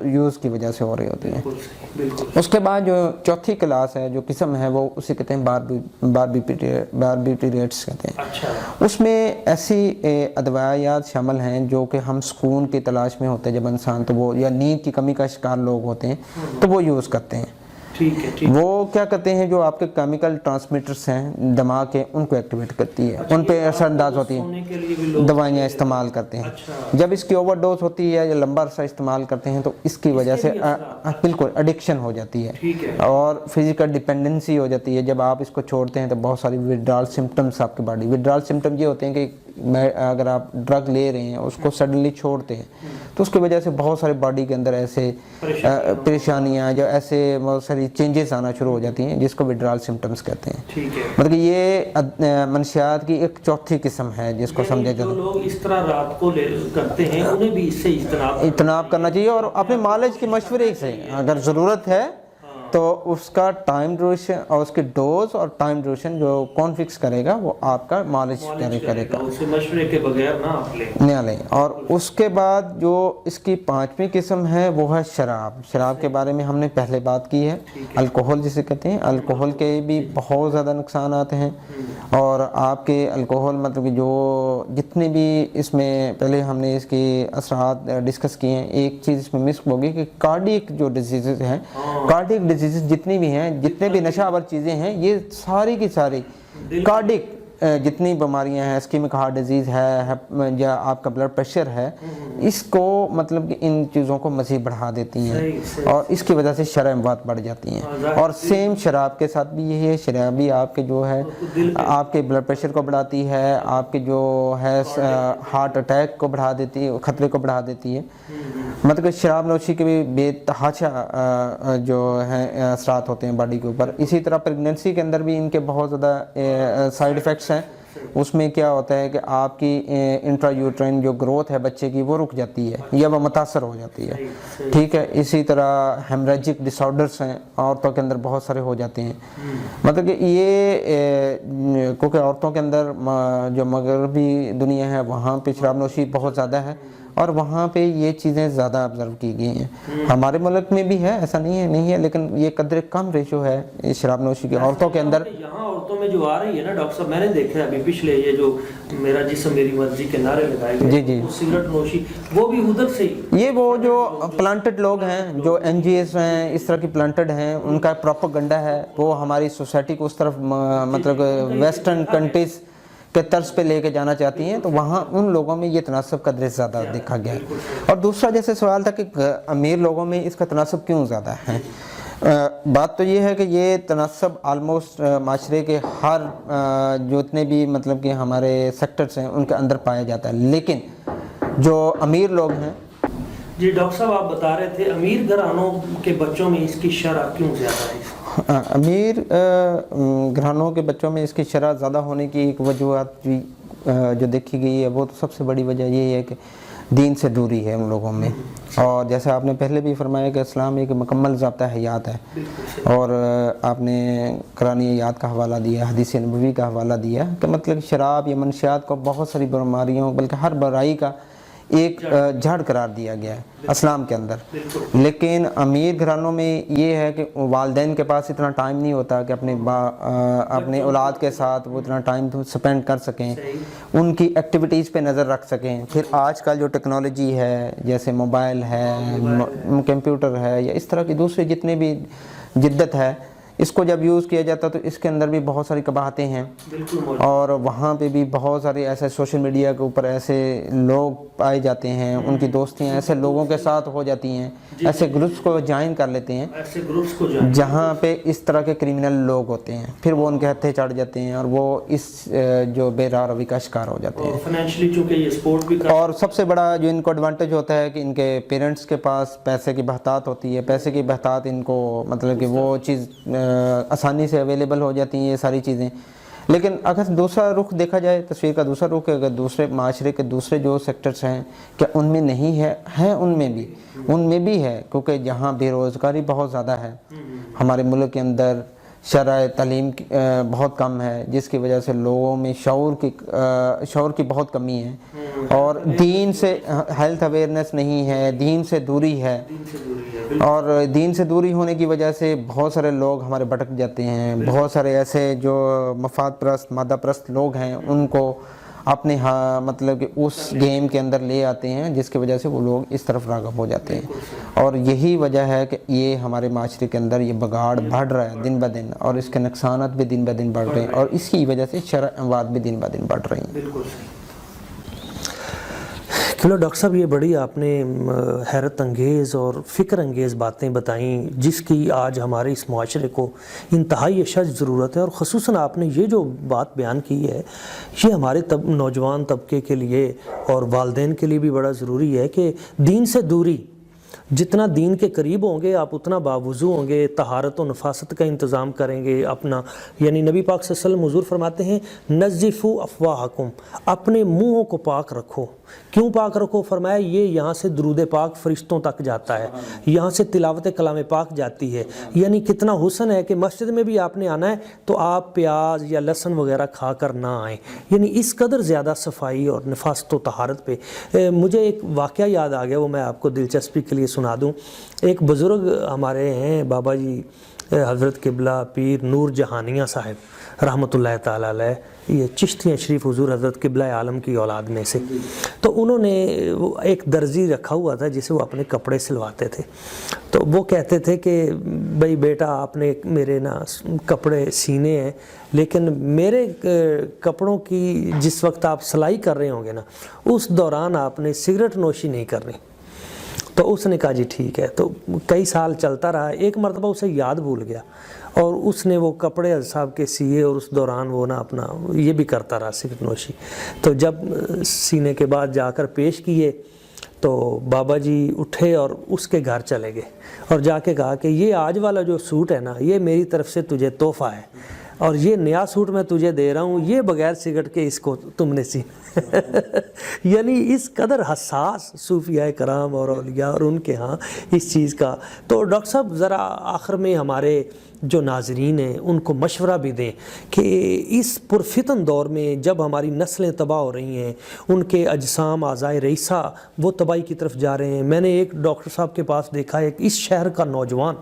یوز کی وجہ سے ہو رہی ہوتی ہیں۔ اس کے بعد جو چوتھی کلاس ہے، جو قسم ہے، وہ اسے کہتے ہیں باربیٹریٹس کہتے ہیں۔ اس میں ایسی ادویات شامل ہیں جو کہ ہم سکون کی تلاش میں ہوتے ہیں جب انسان، تو وہ یا نیند کی کمی کا شکار لوگ ہوتے ہیں تو وہ یوز کرتے ہیں، وہ کیا کرتے ہیں، جو آپ کے کیمیکل ٹرانسمیٹرز ہیں دماغ کے، ان کو ایکٹیویٹ کرتی ہے، ان پہ اثر انداز ہوتی ہیں، دوائیاں استعمال کرتے ہیں۔ جب اس کی اوور ڈوز ہوتی ہے یا لمبا عرصہ استعمال کرتے ہیں تو اس کی وجہ سے بالکل ایڈکشن ہو جاتی ہے اور فزیکل ڈیپینڈنسی ہو جاتی ہے۔ جب آپ اس کو چھوڑتے ہیں تو بہت ساری وڈرال سمپٹمس آپ کی باڈی، وڈرال سمپٹم یہ ہوتے ہیں کہ اگر آپ ڈرگ لے رہے ہیں اس کو سڈنلی چھوڑتے ہیں تو اس کی وجہ سے بہت سارے باڈی کے اندر ایسے پریشانیاں جو ایسے بہت ساری چینجز آنا شروع ہو جاتی ہیں جس کو وڈرال سمپٹمس کہتے ہیں۔ مطلب کہ یہ منشیات کی ایک چوتھی قسم ہے جس کو سمجھا جاتا ہے۔ جو لوگ اس طرح رات کو کرتے ہیں انہیں بھی اس سے اجتناب کرنا چاہیے، اور اپنے مالج کے مشورے سے اگر ضرورت ہے تو اس کا ٹائم ڈیوریشن اور اس کی ڈوز اور ٹائم ڈیوریشن جو کون فکس کرے گا وہ آپ کا مالج کرے گا، اسے مشورے کے بغیر نہ لیں۔ اور اس کے بعد جو اس کی پانچویں قسم ہے وہ ہے شراب۔ شراب کے بارے میں ہم نے پہلے بات کی ہے، الکوہل جسے کہتے ہیں۔ الکوہل کے بھی بہت زیادہ نقصانات ہیں، اور آپ کے الکوہل مطلب کہ جو جتنے بھی اس میں پہلے ہم نے اس کے اثرات ڈسکس کیے ہیں، ایک چیز اس میں مس ہوگی کہ کارڈیک جو ڈیزیزز ہیں، کارڈیک ڈیزیزز جتنی بھی ہیں، جتنے بھی نشہ آور چیزیں ہیں، یہ ساری کی ساری کارڈیک جتنی بیماریاں ہیں، اسکیمک ہارٹ ڈیزیز ہے یا آپ کا بلڈ پریشر ہے، اس کو مطلب کہ ان چیزوں کو مزید بڑھا دیتی ہیں، اور اس کی وجہ سے شرح اموات بڑھ جاتی ہیں۔ اور سیم شراب کے ساتھ بھی یہی ہے، شراب بھی آپ کے جو ہے آپ کے بلڈ پریشر کو بڑھاتی ہے، آپ کے جو ہے ہارٹ اٹیک کو بڑھا دیتی ہے، خطرے کو بڑھا دیتی ہے۔ مطلب کہ شراب نوشی کے بھی بے تحاشا جو ہیں اثرات ہوتے ہیں باڈی کے اوپر۔ اسی طرح پریگننسی کے اندر بھی ان کے بہت زیادہ سائیڈ ایفیکٹس ہیں، اس میں کیا ہوتا ہے کہ آپ کی انٹرایوٹرائن جو گروتھ ہے بچے کی وہ رک جاتی ہے یا وہ متاثر ہو جاتی ہے، ٹھیک ہے۔ اسی طرح ہیمریجک ڈس آرڈرس ہیں عورتوں کے اندر بہت سارے ہو جاتے ہیں، مطلب کہ یہ کیونکہ عورتوں کے اندر جو مغربی دنیا ہے وہاں پہ شراب نوشی بہت زیادہ ہے اور وہاں پہ یہ چیزیں زیادہ آبزرو کی گئی ہیں۔ ہمارے ملک میں بھی ہے، ایسا نہیں ہے، لیکن یہ قدر کم ریشو ہے اس شراب نوشی کی عورتوں کے اندر۔ یہاں عورتوں میں جو آ رہی ہے نا ڈاکٹر صاحب، میں نے دیکھا ہے ابھی پچھلے یہ جو میرا جسم میری مرضی کے نعرے لگائے گئے، جی وہ سگریٹ نوشی وہ بھی ادھر سے ہی، یہ وہ جو پلانٹڈ لوگ ہیں، جو این جی ایس ہیں، اس طرح کی پلانٹڈ ہیں، ان کا پروپیگنڈا ہے، وہ ہماری سوسائٹی کو اس طرف مطلب ویسٹرن کنٹریز کے طرز پہ لے کے جانا چاہتی ہیں، تو وہاں ان لوگوں میں یہ تناسب قدر زیادہ دیکھا گیا ہے۔ اور دوسرا جیسے سوال تھا کہ امیر لوگوں میں اس کا تناسب کیوں زیادہ ہے، بات تو یہ ہے کہ یہ تناسب آلموسٹ معاشرے کے ہر جتنے بھی مطلب کہ ہمارے سیکٹرز ہیں ان کے اندر پایا جاتا ہے، لیکن جو امیر لوگ ہیں۔ جی ڈاکٹر صاحب آپ بتا رہے تھے امیر گھرانوں کے بچوں میں اس کی شرح کیوں زیادہ ہے؟ امیر گھرانوں کے بچوں میں اس کی شرح زیادہ ہونے کی ایک وجوہات جو دیکھی گئی ہے، وہ تو سب سے بڑی وجہ یہی ہے کہ دین سے دوری ہے ان لوگوں میں، اور جیسے آپ نے پہلے بھی فرمایا کہ اسلام ایک مکمل ضابطہ حیات ہے، اور آپ نے قرآن آیات کا حوالہ دیا، حدیث نبوی کا حوالہ دیا کہ مطلب شراب یا منشیات کو بہت ساری بیماریوں بلکہ ہر برائی کا ایک جھاڑ قرار دیا گیا ہے اسلام کے اندر۔ لیکن امیر گھرانوں میں یہ ہے کہ والدین کے پاس اتنا ٹائم نہیں ہوتا کہ اپنے اولاد کے ساتھ وہ اتنا ٹائم سپینڈ کر سکیں، ان کی ایکٹیویٹیز پہ نظر رکھ سکیں۔ پھر آج کل جو ٹیکنالوجی ہے جیسے موبائل ہے، کمپیوٹر ہے، یا اس طرح کی دوسری جتنے بھی جدت ہے، اس کو جب یوز کیا جاتا تو اس کے اندر بھی بہت ساری قباحتیں ہیں، اور وہاں پہ بھی بہت سارے ایسے سوشل میڈیا کے اوپر ایسے لوگ پائے جاتے ہیں، ان کی دوستیاں ایسے لوگوں کے ساتھ ہو جاتی ہیں، ایسے گروپس کو جوائن کر لیتے ہیں جہاں پہ اس طرح کے کرمنل لوگ ہوتے ہیں، پھر وہ ان کے ہتھے چڑھ جاتے ہیں اور وہ اس جو بے راہ روی کا شکار ہو جاتے ہیں۔ فائنینشلی چونکہ یہ سپورٹ بھی اور سب سے بڑا جو ان کو ایڈوانٹیج ہوتا ہے کہ ان کے پیرنٹس کے پاس پیسے کی بہتات ہوتی ہے، پیسے کی بہتات ان کو مطلب کہ وہ چیز آسانی سے اویلیبل ہو جاتی ہیں یہ ساری چیزیں۔ لیکن اگر دوسرا رخ دیکھا جائے، تصویر کا دوسرا رخ، اگر دوسرے معاشرے کے دوسرے جو سیکٹرز ہیں کیا ان میں نہیں ہے ان میں بھی ہے، کیونکہ جہاں بے روزگاری بہت زیادہ ہے ہمارے ملک کے اندر، شرح تعلیم بہت کم ہے، جس کی وجہ سے لوگوں میں شعور کی بہت کمی ہے، اور دین سے ہیلتھ اویئرنیس نہیں ہے، دین سے دوری ہے، اور دین سے دوری ہونے کی وجہ سے بہت سارے لوگ ہمارے بھٹک جاتے ہیں، بہت سارے ایسے جو مفاد پرست مادہ پرست لوگ ہیں ان کو اپنے مطلب کہ اس گیم کے اندر لے آتے ہیں، جس کی وجہ سے وہ لوگ اس طرف راغب ہو جاتے ہیں، اور یہی وجہ ہے کہ یہ ہمارے معاشرے کے اندر یہ بگاڑ بڑھ رہا ہے دن بدن، اور اس کے نقصانات بھی دن بدن بڑھ رہے ہیں، اور اس کی وجہ سے شرع اموات بھی دن بدن بڑھ رہی ہیں۔ چلو ڈاکٹر صاحب، یہ بڑی آپ نے حیرت انگیز اور فکر انگیز باتیں بتائیں جس کی آج ہمارے اس معاشرے کو انتہائی اشد ضرورت ہے، اور خصوصاً آپ نے یہ جو بات بیان کی ہے یہ ہمارے نوجوان طبقے کے لیے اور والدین کے لیے بھی بڑا ضروری ہے کہ دین سے دوری، جتنا دین کے قریب ہوں گے آپ اتنا باوضو ہوں گے، طہارت و نفاست کا انتظام کریں گے اپنا، یعنی نبی پاک صلی اللہ علیہ وسلم حضور فرماتے ہیں نظفوا افواہکم، اپنے منہوں کو پاک رکھو۔ کیوں پاک رکھو؟ فرمایا یہ یہاں سے درود پاک فرشتوں تک جاتا ہے، یہاں سے تلاوت کلام پاک جاتی ہے، یعنی کتنا حسن ہے کہ مسجد میں بھی آپ نے آنا ہے تو آپ پیاز یا لہسن وغیرہ کھا کر نہ آئیں، یعنی اس قدر زیادہ صفائی اور نفاست و طہارت پہ۔ مجھے ایک واقعہ یاد آ گیا، وہ میں آپ کو دلچسپی کے لیے سنا دوں۔ ایک بزرگ ہمارے ہیں بابا جی حضرت قبلہ پیر نور جہانیہ صاحب رحمۃ اللہ تعالیٰ علیہ، یہ چشتیہ شریف حضور حضرت قبلہ عالم کی اولاد میں سے، تو انہوں نے ایک درزی رکھا ہوا تھا جسے وہ اپنے کپڑے سلواتے تھے، تو وہ کہتے تھے کہ بھائی بیٹا آپ نے میرے نا کپڑے سینے ہیں، لیکن میرے کپڑوں کی جس وقت آپ سلائی کر رہے ہوں گے نا اس دوران آپ نے سگریٹ نوشی نہیں کرنی۔ تو اس نے کہا جی ٹھیک ہے۔ تو کئی سال چلتا رہا، ایک مرتبہ اسے یاد بھول گیا اور اس نے وہ کپڑے صاحب کے سیے، اور اس دوران وہ نا اپنا یہ بھی کرتا رہا سگریٹ نوشی۔ تو جب سینے کے بعد جا کر پیش کیے تو بابا جی اٹھے اور اس کے گھر چلے گئے اور جا کے کہا کہ یہ آج والا جو سوٹ ہے نا یہ میری طرف سے تجھے تحفہ ہے، اور یہ نیا سوٹ میں تجھے دے رہا ہوں، یہ بغیر سگٹ کے اس کو تم نے سی یعنی اس قدر حساس صوفیاء کرام اور اولیاء اور ان کے ہاں اس چیز کا. تو ڈاکٹر صاحب ذرا آخر میں ہمارے جو ناظرین ہیں ان کو مشورہ بھی دیں کہ اس پرفتن دور میں جب ہماری نسلیں تباہ ہو رہی ہیں، ان کے اجسام اعضائے رئیسہ وہ تباہی کی طرف جا رہے ہیں. میں نے ایک ڈاکٹر صاحب کے پاس دیکھا ہے، اس شہر کا نوجوان،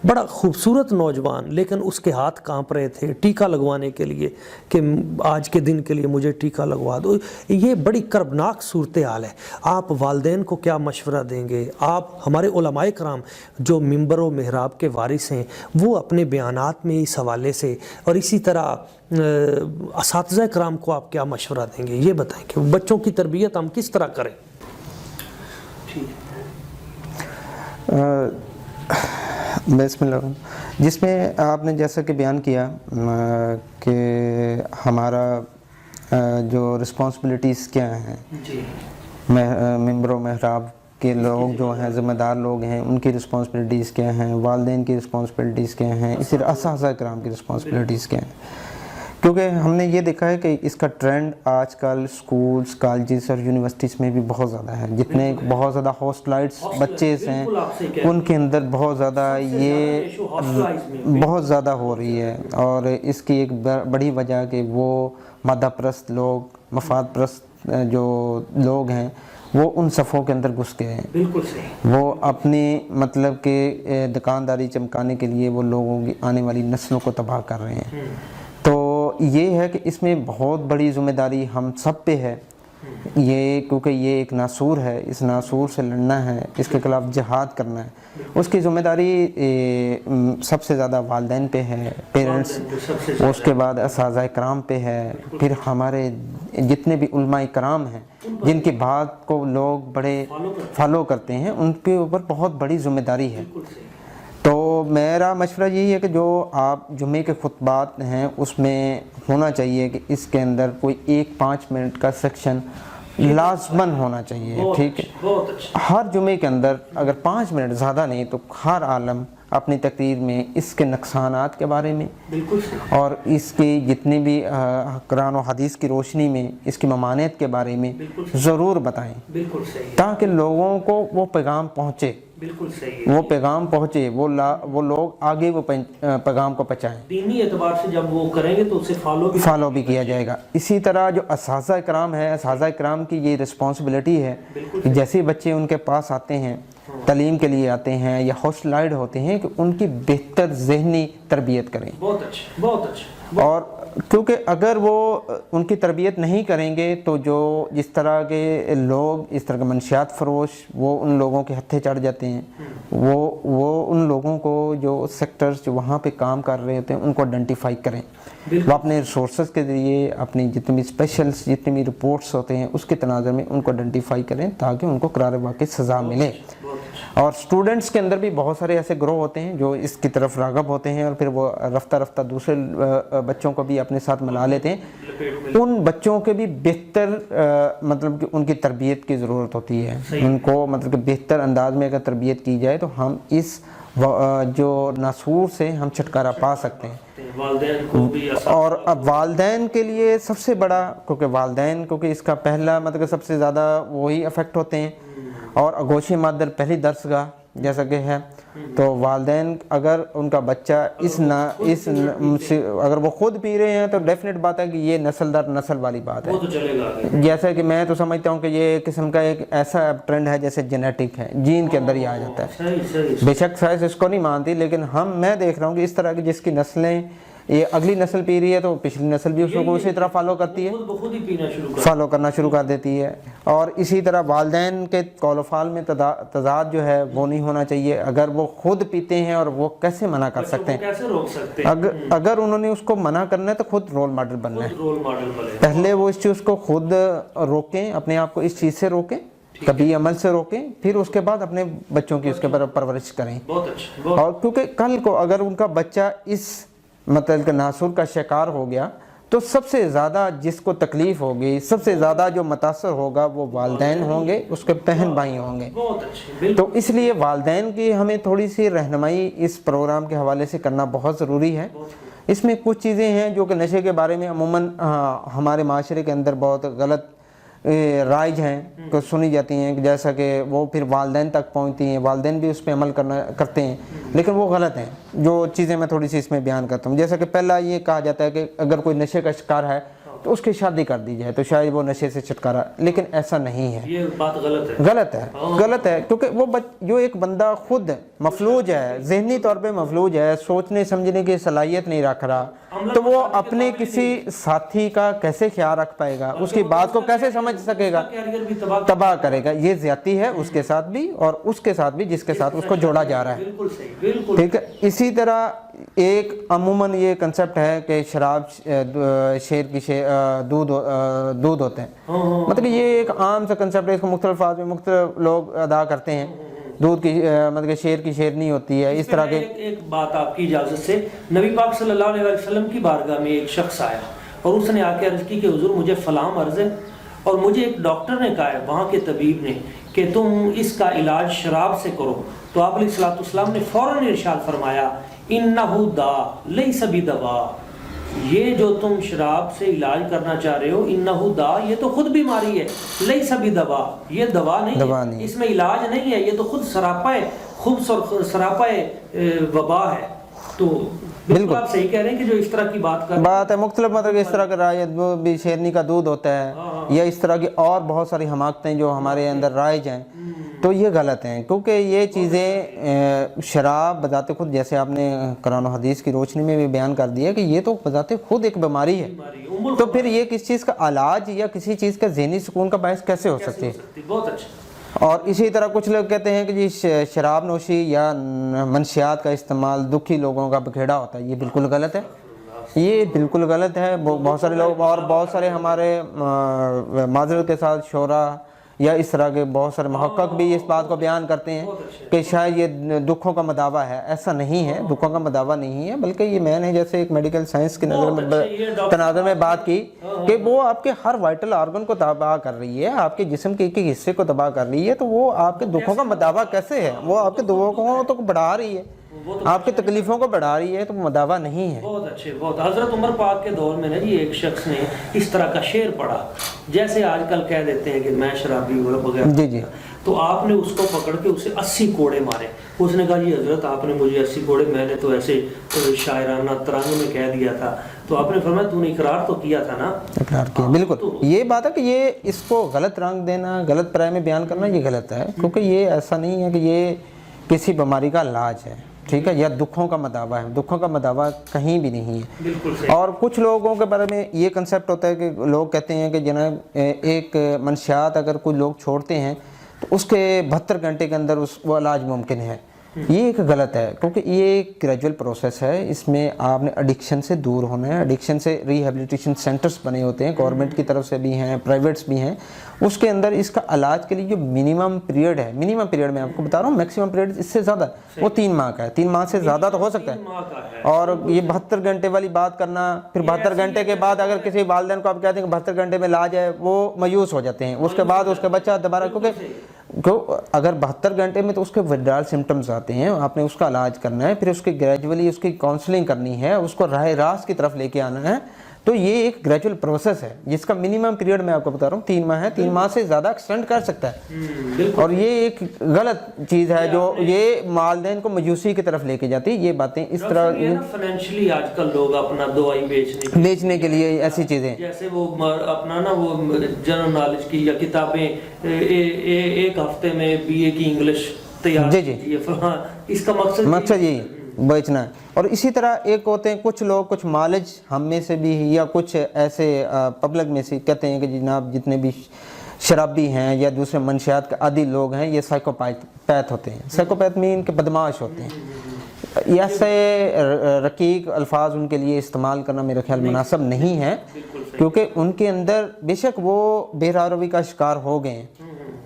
بڑا خوبصورت نوجوان، لیکن اس کے ہاتھ کانپ رہے تھے ٹیکہ لگوانے کے لیے کہ آج کے دن کے لیے مجھے ٹیکہ لگوا دو. یہ بڑی کربناک صورتحال ہے. آپ والدین کو کیا مشورہ دیں گے؟ آپ ہمارے علماء کرام جو ممبر و محراب کے وارث ہیں وہ اپنے بیانات میں اس حوالے سے، اور اسی طرح اساتذہ کرام کو آپ کیا مشورہ دیں گے؟ یہ بتائیں کہ بچوں کی تربیت ہم کس طرح کریں. بسم اللہ. جس میں آپ نے جیسا کہ بیان کیا کہ ہمارا جو رسپانسبلٹیز کیا ہیں، ممبر و محراب کے لوگ جو ہیں، ذمہ دار لوگ ہیں، ان کی رسپانسبلٹیز کیا ہیں، والدین کی رسپانسبلٹیز کیا ہیں، اسی طرح اساتذہ کرام کی رسپانسبلٹیز کیا ہیں. کیونکہ ہم نے یہ دیکھا ہے کہ اس کا ٹرینڈ آج کل سکولز، کالجز اور یونیورسٹیز میں بھی بہت زیادہ ہے. جتنے بہت زیادہ ہاسٹلائٹس بچے ہیں ان کے اندر بہت زیادہ یہ بہت زیادہ ہو رہی ہے. اور اس کی ایک بڑی وجہ کہ وہ مادہ پرست لوگ، مفاد پرست جو لوگ ہیں وہ ان صفوں کے اندر گھس گئے ہیں. بالکل صحیح. وہ اپنی مطلب کہ دکانداری چمکانے کے لیے وہ لوگوں کی آنے والی نسلوں کو تباہ کر رہے ہیں. تو یہ ہے کہ اس میں بہت بڑی ذمہ داری ہم سب پہ ہے. یہ کیونکہ یہ ایک ناسور ہے، اس ناسور سے لڑنا ہے، اس کے خلاف جہاد کرنا ہے. اس کی ذمہ داری سب سے زیادہ والدین پہ ہے، پیرنٹس، اس کے بعد اساتذہ کرام پہ ہے، پھر ہمارے جتنے بھی علماء کرام ہیں جن کی بات کو لوگ بڑے فالو کرتے ہیں، ان کے اوپر بہت بڑی ذمہ داری ہے. تو میرا مشورہ یہی ہے کہ جو آپ جمعے کے خطبات ہیں اس میں ہونا چاہیے کہ اس کے اندر کوئی 1-5 منٹ کا سیکشن لازماً ہونا چاہیے. ٹھیک ہے، ہر جمعے کے اندر اگر 5 منٹ، زیادہ نہیں تو ہر عالم اپنی تقریر میں اس کے نقصانات کے بارے میں اور اس کی جتنی بھی قرآن و حدیث کی روشنی میں اس کی ممانعت کے بارے میں ضرور بتائیں، تاکہ لوگوں کو وہ پیغام پہنچے. بالکل صحیح. وہ پیغام پہنچے، وہ لوگ آگے وہ پیغام کو پہنچائیں. دینی اعتبار سے جب وہ کریں گے تو اسے فالو بھی کیا جائے گا. اسی طرح جو اساتذہ کرام ہے، اساتذہ کرام کی یہ رسپانسبلٹی ہے کہ جیسے بچے ان کے پاس آتے ہیں، تعلیم کے لیے آتے ہیں یا ہاسٹلائڈ ہوتے ہیں، کہ ان کی بہتر ذہنی تربیت کریں. بہت اچھا، بہت اچھا. اور کیونکہ اگر وہ ان کی تربیت نہیں کریں گے تو جو جس طرح کے لوگ، اس طرح کے منشیات فروش، وہ ان لوگوں کے ہتھے چڑھ جاتے ہیں. وہ ان لوگوں کو جو سیکٹرز جو وہاں پہ کام کر رہے ہوتے ہیں ان کو آئیڈینٹیفائی کریں. وہ اپنے ریسورسز کے ذریعے اپنی جتنی بھی اسپیشلس، جتنی بھی رپورٹس ہوتے ہیں اس کے تناظر میں ان کو آئیڈینٹیفائی کریں تاکہ ان کو قرار واقع سزا ملے. اور اسٹوڈنٹس کے اندر بھی بہت سارے ایسے گروہ ہوتے ہیں جو اس کی طرف راغب ہوتے ہیں اور پھر وہ رفتہ رفتہ دوسرے بچوں کو بھی اپنے ساتھ ملا لیتے ہیں. ان بچوں کے بھی بہتر مطلب کہ ان کی تربیت کی ضرورت ہوتی ہے. ان کو مطلب کہ بہتر انداز میں اگر تربیت کی جائے تو ہم اس جو ناسور سے ہم چھٹکارا پا سکتے ہیں. اور اب والدین کے لیے سب سے بڑا، کیونکہ اس کا پہلا مطلب کہ سب سے زیادہ وہی افیکٹ ہوتے ہیں، اور آغوشی مادر پہلی درسگاہ جیسا کہ ہے. تو والدین اگر ان کا بچہ اگر وہ خود پی رہے ہیں تو ڈیفینیٹ بات ہے کہ یہ نسل در نسل والی بات ہے. جیسا کہ میں تو سمجھتا ہوں کہ یہ ایک قسم کا ایک ایسا ٹرینڈ ہے جیسے جینیٹک ہے، جین کے اندر ہی آ جاتا ہے. بے شک سائنس اس کو نہیں مانتی، لیکن میں دیکھ رہا ہوں کہ اس طرح کی جس کی نسلیں یہ اگلی نسل پی رہی ہے تو پچھلی نسل بھی اس کو اسی طرح فالو کرتی ہے، فالو کرنا شروع کر دیتی ہے. اور اسی طرح والدین کے قول و فعل میں تضاد جو ہے وہ نہیں ہونا چاہیے. اگر وہ خود پیتے ہیں اور وہ کیسے منع کر سکتے ہیں؟ اگر انہوں نے اس کو منع کرنا ہے تو خود رول ماڈل بننا ہے. پہلے وہ اس چیز کو خود روکیں، اپنے آپ کو اس چیز سے روکیں، کبھی عمل سے روکیں، پھر اس کے بعد اپنے بچوں کی اس کے پرورش کریں. اور کیونکہ کل کو اگر ان کا بچہ اس مطلب کہ ناسور کا شکار ہو گیا تو سب سے زیادہ جس کو تکلیف ہوگی، سب سے زیادہ جو متاثر ہوگا وہ والدین ہوں گے، اس کے بہن بھائی ہوں گے. تو اس لیے والدین کی ہمیں تھوڑی سی رہنمائی اس پروگرام کے حوالے سے کرنا بہت ضروری ہے اس میں کچھ چیزیں ہیں جو کہ نشے کے بارے میں عموماً ہمارے معاشرے کے اندر بہت غلط رائج ہیں کہ سنی جاتی ہیں، کہ جیسا کہ وہ پھر والدین تک پہنچتی ہیں، والدین بھی اس پہ عمل کرتے ہیں، لیکن وہ غلط ہیں۔ جو چیزیں میں تھوڑی سی اس میں بیان کرتا ہوں، جیسا کہ پہلا یہ کہا جاتا ہے کہ اگر کوئی نشے کا شکار ہے تو اس کی شادی کر دی جائے تو شاید وہ نشے سے چھٹکارا، لیکن ایسا نہیں ہے، یہ بات غلط ہے، غلط ہے کیونکہ وہ جو ایک بندہ خود مفلوج ہے، ذہنی طور پہ مفلوج ہے، سوچنے سمجھنے کی صلاحیت نہیں رکھ رہا، تو وہ اپنے کسی ساتھی کا کیسے خیال رکھ پائے گا، اس کی بات کو کیسے سمجھ سکے گا، تباہ کرے گا۔ یہ زیادتی ہے اس کے ساتھ بھی اور اس کے ساتھ بھی جس کے ساتھ اس کو جوڑا جا رہا ہے، ٹھیک ہے۔ اسی طرح ایک عموماً یہ کنسپٹ ہے کہ شراب شیر کی دودھ ہوتے ہیں، مطلب یہ ایک عام سا کنسپٹ ہے، اس کو مختلف الفاظ میں مختلف لوگ ادا کرتے ہیں۔ دودھ کی مطلب کہ شیر کی شیرنی ہوتی ہے، اس طرح کے۔ ایک بات آپ کی اجازت سے، نبی پاک صلی اللہ علیہ وسلم کی بارگاہ میں ایک شخص آیا اور اس نے آ کے عرض کی کہ حضور مجھے فلاں مرض ہے، اور مجھے ایک ڈاکٹر نے کہا ہے وہاں کے طبیب نے کہ تم اس کا علاج شراب سے کرو، تو آپ علیہ الصلوۃ والسلام نے فوراً ارشاد فرمایا انہ دا لیس بدوا، یہ جو تم شراب سے علاج کرنا چاہ رہے ہو انہ دا، یہ تو خود بیماری ہے، لیس بدوا، یہ دوا نہیں ہے، اس میں علاج نہیں ہے، یہ تو خود سراپا ہے، خود سراپا وبا ہے۔ تو بالکل آپ صحیح کہہ رہے ہیں کہ جو اس طرح کی بات ہے مختلف، مطلب اس طرح کا رائج بھی شیرنی کا دودھ ہوتا ہے یا اس طرح کی اور بہت ساری حماقتیں جو ہمارے اندر رائج ہیں، تو یہ غلط ہیں، کیونکہ یہ چیزیں شراب بذات خود، جیسے آپ نے قرآن و حدیث کی روشنی میں بھی بیان کر دیا کہ یہ تو بذات خود ایک بیماری ہے، تو پھر یہ کس چیز کا علاج یا کسی چیز کا ذہنی سکون کا باعث کیسے ہو سکتی ہے؟ بہت اچھا۔ اور اسی طرح کچھ لوگ کہتے ہیں کہ جی شراب نوشی یا منشیات کا استعمال دکھی لوگوں کا بکھیڑا ہوتا ہے، یہ بالکل غلط ہے، یہ بالکل غلط ہے۔ بہت سارے لوگ اور بہت سارے ہمارے معذرت کے ساتھ شعراء یا اس طرح کے بہت سارے محقق بھی اس بات کو بیان کرتے ہیں کہ شاید یہ دکھوں کا مداوع ہے، ایسا نہیں ہے، دکھوں کا مداوع نہیں ہے، بلکہ یہ میں نے جیسے ایک میڈیکل سائنس کے تناظر میں بات کی کہ وہ آپ کے ہر وائٹل آرگن کو تباہ کر رہی ہے، آپ کے جسم کے ایک حصے کو تباہ کر رہی ہے، تو وہ آپ کے دکھوں کا مداوع کیسے ہے؟ وہ آپ کے دکھوں کو بڑھا رہی ہے، آپ کی تکلیفوں کو بڑھا رہی ہے، تو مداوع نہیں ہے۔ بہت اچھے، بہت۔ حضرت عمر پاک کے دور میں جی ایک شخص نے اس طرح کا شعر پڑھا، جیسے آج کل کہہ دیتے ہیں کہ میں شرابی وغیرہ، جی، تو آپ نے اس کو پکڑ کے اسے 80 کوڑے مارے۔ اس نے کہا جی حضرت آپ نے مجھے 80 کوڑے، میں نے تو ایسے شاعرانہ ترنگ میں کہہ دیا تھا، تو آپ نے فرمایا تو نے اقرار تو کیا تھا نا؟ اقرار کیا، بالکل۔ یہ بات ہے کہ یہ اس کو غلط رنگ دینا، غلط پرائے میں بیان کرنا یہ غلط ہے، کیونکہ یہ ایسا نہیں ہے کہ یہ کسی بیماری کا علاج ہے، ٹھیک ہے، یا دکھوں کا مداوع ہے، دکھوں کا مداوع کہیں بھی نہیں ہے۔ بالکل۔ اور کچھ لوگوں کے بارے میں یہ کنسپٹ ہوتا ہے کہ لوگ کہتے ہیں کہ جناب ایک منشیات اگر کوئی لوگ چھوڑتے ہیں تو اس کے 72 گھنٹے کے اندر وہ علاج ممکن ہے، یہ ایک غلط ہے، کیونکہ یہ ایک گریجول پروسیس ہے، اس میں آپ نے ایڈکشن سے دور ہونا ہے، ایڈکشن سے ریہیبلیٹیشن سینٹرز بنے ہوتے ہیں، گورنمنٹ کی طرف سے بھی ہیں، پرائیویٹس بھی ہیں، اس کے اندر اس کا علاج کے لیے جو منیمم پیریڈ ہے، منیمم پیریڈ میں آپ کو بتا رہا ہوں، میکسیمم پیریڈ اس سے زیادہ وہ 3 ماہ کا ہے، 3 ماہ سے زیادہ تو ہو سکتا ہے، اور یہ 72 گھنٹے والی بات کرنا، پھر 72 گھنٹے کے بعد اگر کسی والدین کو آپ کہتے ہیں کہ 72 گھنٹے میں علاج ہے، وہ مایوس ہو جاتے ہیں، اس کے بعد اس کا بچہ دوبارہ، کیونکہ اگر 72 گھنٹے میں تو اس کے وڈرال سمٹمز آتے ہیں، آپ نے اس کا علاج کرنا ہے، پھر اس کی گریجولی اس کی کاؤنسلنگ کرنی ہے، اس کو راہ راست کی طرف لے کے آنا ہے، تو یہ ایک گریجول پروسیس ہے جس کا منیمم پیریڈ میں آپ کو بتا رہا ہوں 3 ماہ ہے، 3 ماہ سے زیادہ ایکسٹینڈ کر سکتا ہے، اور یہ ایک غلط چیز ہے جو یہ والدین کو مایوسی کی طرف لے کے جاتی ہے۔ یہ باتیں اس طرح فائنینشلی آج کل لوگ اپنا دوائی بیچنے کے لیے ایسی چیزیں، جیسے وہ اپنا نا وہ جنرل نالج کی یا کتابیں ایک ہفتے میں BA کی انگلش تیار، جی، اس کا مقصد یہی بیچنا ہے۔ اور اسی طرح ایک ہوتے ہیں کچھ لوگ، کچھ مالج ہم میں سے بھی یا کچھ ایسے پبلک میں سے کہتے ہیں کہ جناب جتنے بھی شرابی ہیں یا دوسرے منشیات کے عادی لوگ ہیں یہ سائیکوپیتھ ہوتے ہیں، سائیکوپیتھ مین کے بدماش ہوتے ہیں، ایسے رقیق الفاظ ان کے لیے استعمال کرنا میرا خیال مناسب نہیں ہے، کیونکہ ان کے اندر بے شک وہ بے راروی کا شکار ہو گئے ہیں،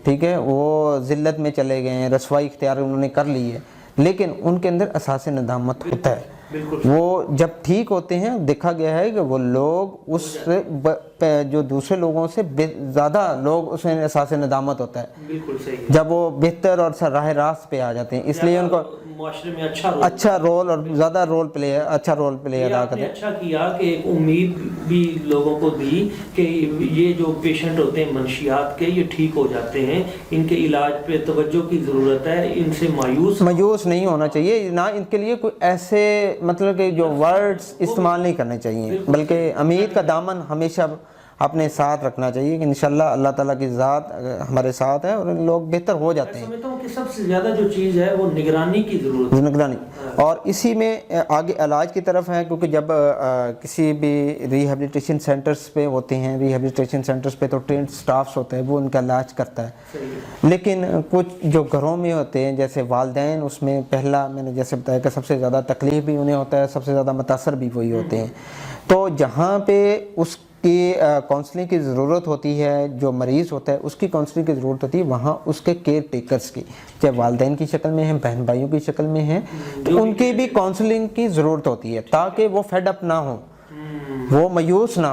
ٹھیک ہے، وہ ذلت میں چلے گئے ہیں، رسوائی اختیار انہوں نے کر لی ہے، لیکن ان کے اندر احساس ندامت ہوتا ہے، وہ جب ٹھیک ہوتے ہیں دیکھا گیا ہے کہ وہ لوگ اس سے جو دوسرے لوگوں سے زیادہ لوگ اس میں احساس ندامت ہوتا ہے بالکل صحیح، جب وہ بہتر اور راہ راست پہ آ جاتے ہیں، اس لیے ان کو معاشرے میں اچھا رول اور زیادہ اچھا رول پلے ادا کریں۔ اچھا کیا کہ ایک امید بھی لوگوں کو دی کہ یہ جو پیشنٹ ہوتے ہیں منشیات کے، یہ ٹھیک ہو جاتے ہیں، ان کے علاج پہ توجہ کی ضرورت ہے، ان سے مایوس نہیں ہونا چاہیے، نہ ان کے لیے کوئی ایسے مطلب کہ جو ورڈز استعمال نہیں کرنے چاہیے، بلکہ امید کا دامن ہمیشہ اپنے ساتھ رکھنا چاہیے کہ انشاءاللہ اللہ تعالیٰ کی ذات ہمارے ساتھ ہے اور لوگ بہتر ہو جاتے ہیں۔ میں سمجھتا ہوں کہ سب سے زیادہ جو چیز ہے وہ نگرانی کی ضرورت ہے، نگرانی، اور اسی میں آگے علاج کی طرف ہے، کیونکہ جب کسی بھی ریہیبلیٹیشن سینٹرز پہ ہوتے ہیں، ریہیبلیٹیشن سینٹرز پہ تو ٹرینڈ سٹافز ہوتا ہے، وہ ان کا علاج کرتا ہے، لیکن کچھ جو گھروں میں ہوتے ہیں جیسے والدین، اس میں پہلا میں نے جیسے بتایا کہ سب سے زیادہ تکلیف بھی انہیں ہوتا ہے، سب سے زیادہ متاثر بھی وہی ہوتے ہیں، تو جہاں پہ اس کی کونسلنگ کی ضرورت ہوتی ہے، جو مریض ہوتا ہے اس کی کونسلنگ کی ضرورت ہوتی ہے، وہاں اس کے کیئر ٹیکرز کی، چاہے والدین کی شکل میں ہیں، بہن بھائیوں کی شکل میں ہیں، تو ان کی بھی کونسلنگ کی ضرورت ہوتی ہے تاکہ وہ فیڈ اپ نہ ہوں، وہ مایوس نہ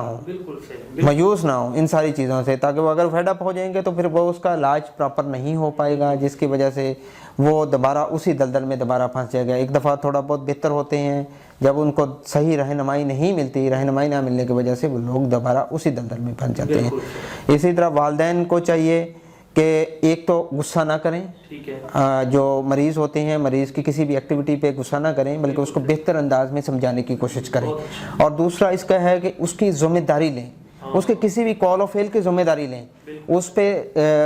ہوں ان ساری چیزوں سے، تاکہ وہ اگر فیڈ اپ ہو جائیں گے تو پھر وہ اس کا علاج پراپر نہیں ہو پائے گا، جس کی وجہ سے وہ دوبارہ اسی دلدل میں دوبارہ پھنس جائے گا۔ ایک دفعہ تھوڑا بہت بہتر ہوتے ہیں، جب ان کو صحیح رہنمائی نہیں ملتی، رہنمائی نہ ملنے کی وجہ سے وہ لوگ دوبارہ اسی دلدل میں پھنس جاتے ہیں۔ اسی طرح والدین کو چاہیے کہ ایک تو غصہ نہ کریں، جو مریض ہوتے ہیں مریض کی کسی بھی ایکٹیویٹی پہ غصہ نہ کریں، بلکہ اس کو بہتر انداز میں سمجھانے کی کوشش کریں، اور دوسرا اس کا ہے کہ اس کی ذمہ داری لیں، اس کے کسی بھی کال و فیل کی ذمہ داری لیں، اس پہ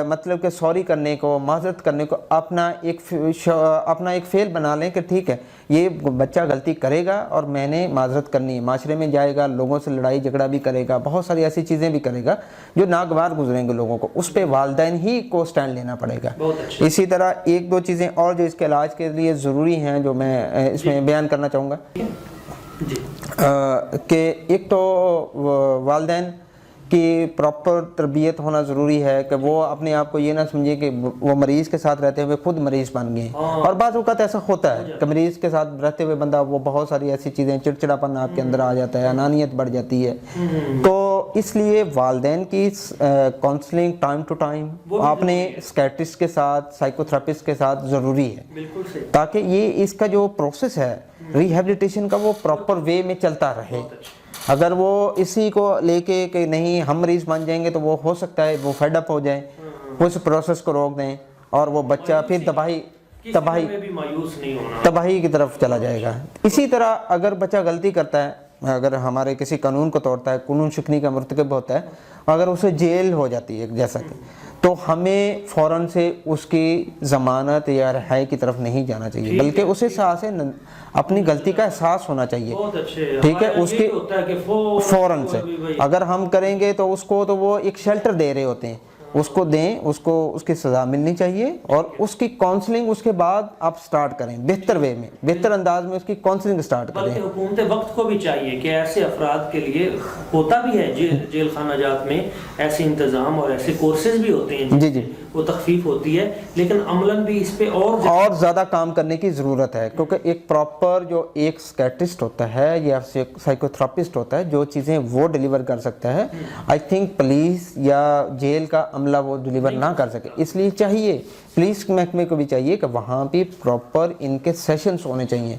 مطلب کہ سوری کرنے کو، معذرت کرنے کو اپنا ایک فیل بنا لیں کہ ٹھیک ہے یہ بچہ غلطی کرے گا اور میں نے معذرت کرنی ہے، معاشرے میں جائے گا، لوگوں سے لڑائی جھگڑا بھی کرے گا، بہت ساری ایسی چیزیں بھی کرے گا جو ناگوار گزریں گے لوگوں کو، اس پہ والدین ہی کو سٹینڈ لینا پڑے گا۔ اسی طرح ایک دو چیزیں اور جو اس کے علاج کے لیے ضروری ہیں جو میں اس میں بیان کرنا چاہوں گا کہ ایک تو والدین کی پراپر تربیت ہونا ضروری ہے کہ وہ اپنے آپ کو یہ نہ سمجھے کہ وہ مریض کے ساتھ رہتے ہوئے خود مریض بن گئے ہیں، اور بعض اوقات ایسا ہوتا ہے کہ مریض کے ساتھ رہتے ہوئے بندہ وہ بہت ساری ایسی چیزیں، چڑچڑاپن آپ کے اندر آ جاتا ہے، انانیت بڑھ جاتی ہے، تو اس لیے والدین کی کاؤنسلنگ ٹائم ٹو ٹائم اپنے سکیٹرسٹ کے ساتھ، سائیکو تھراپسٹ کے ساتھ ضروری ہے، تاکہ یہ اس کا جو پروسیس ہے ریہیبلیٹیشن کا وہ پراپر وے میں چلتا رہے۔ اگر وہ اسی کو لے کے کہ نہیں ہم مریض بن جائیں گے تو وہ ہو سکتا ہے وہ فیڈ اپ ہو جائیں، اس پروسیس کو روک دیں اور وہ بچہ پھر تباہی کی طرف چلا جائے گا۔ اسی طرح اگر بچہ غلطی کرتا ہے، اگر ہمارے کسی قانون کو توڑتا ہے، قانون شکنی کا مرتکب ہوتا ہے، اگر اسے جیل ہو جاتی ہے جیسا کہ، تو ہمیں فوراً سے اس کی ضمانت یا رہائی کی طرف نہیں جانا چاہیے، بلکہ اسے ساتھ اپنی غلطی کا احساس ہونا چاہیے، ٹھیک ہے، اس کی فوراً سے اگر ہم کریں گے تو اس کو تو وہ ایک شیلٹر دے رہے ہوتے ہیں، اس کو دیں، اس کو اس کی سزا ملنی چاہیے، اور اس کی کاؤنسلنگ اس کے بعد آپ سٹارٹ کریں، بہتر وے میں، بہتر انداز میں اس کی کاؤنسلنگ سٹارٹ کریں۔ حکومت وقت کو بھی چاہیے کہ ایسے افراد کے لیے ہوتا بھی ہے جیل خانہ جات میں ایسے انتظام اور ایسے کورسز بھی ہوتے ہیں جی وہ تخفیف ہوتی ہے، لیکن عملاً بھی اس پہ اور زیادہ کام کرنے کی ضرورت ہے، کیونکہ ایک پراپر جو ایک سکیٹرسٹ ہوتا ہے یا سائیکو تھراپسٹ ہوتا ہے جو چیزیں وہ ڈیلیور کر سکتا ہے، آئی تھنک پولیس یا جیل کا عملہ وہ ڈیلیور نہ کر سکے، اس لیے چاہیے پولیس محکمے کو بھی چاہیے کہ وہاں پہ پراپر ان کے سیشنز ہونے چاہیے،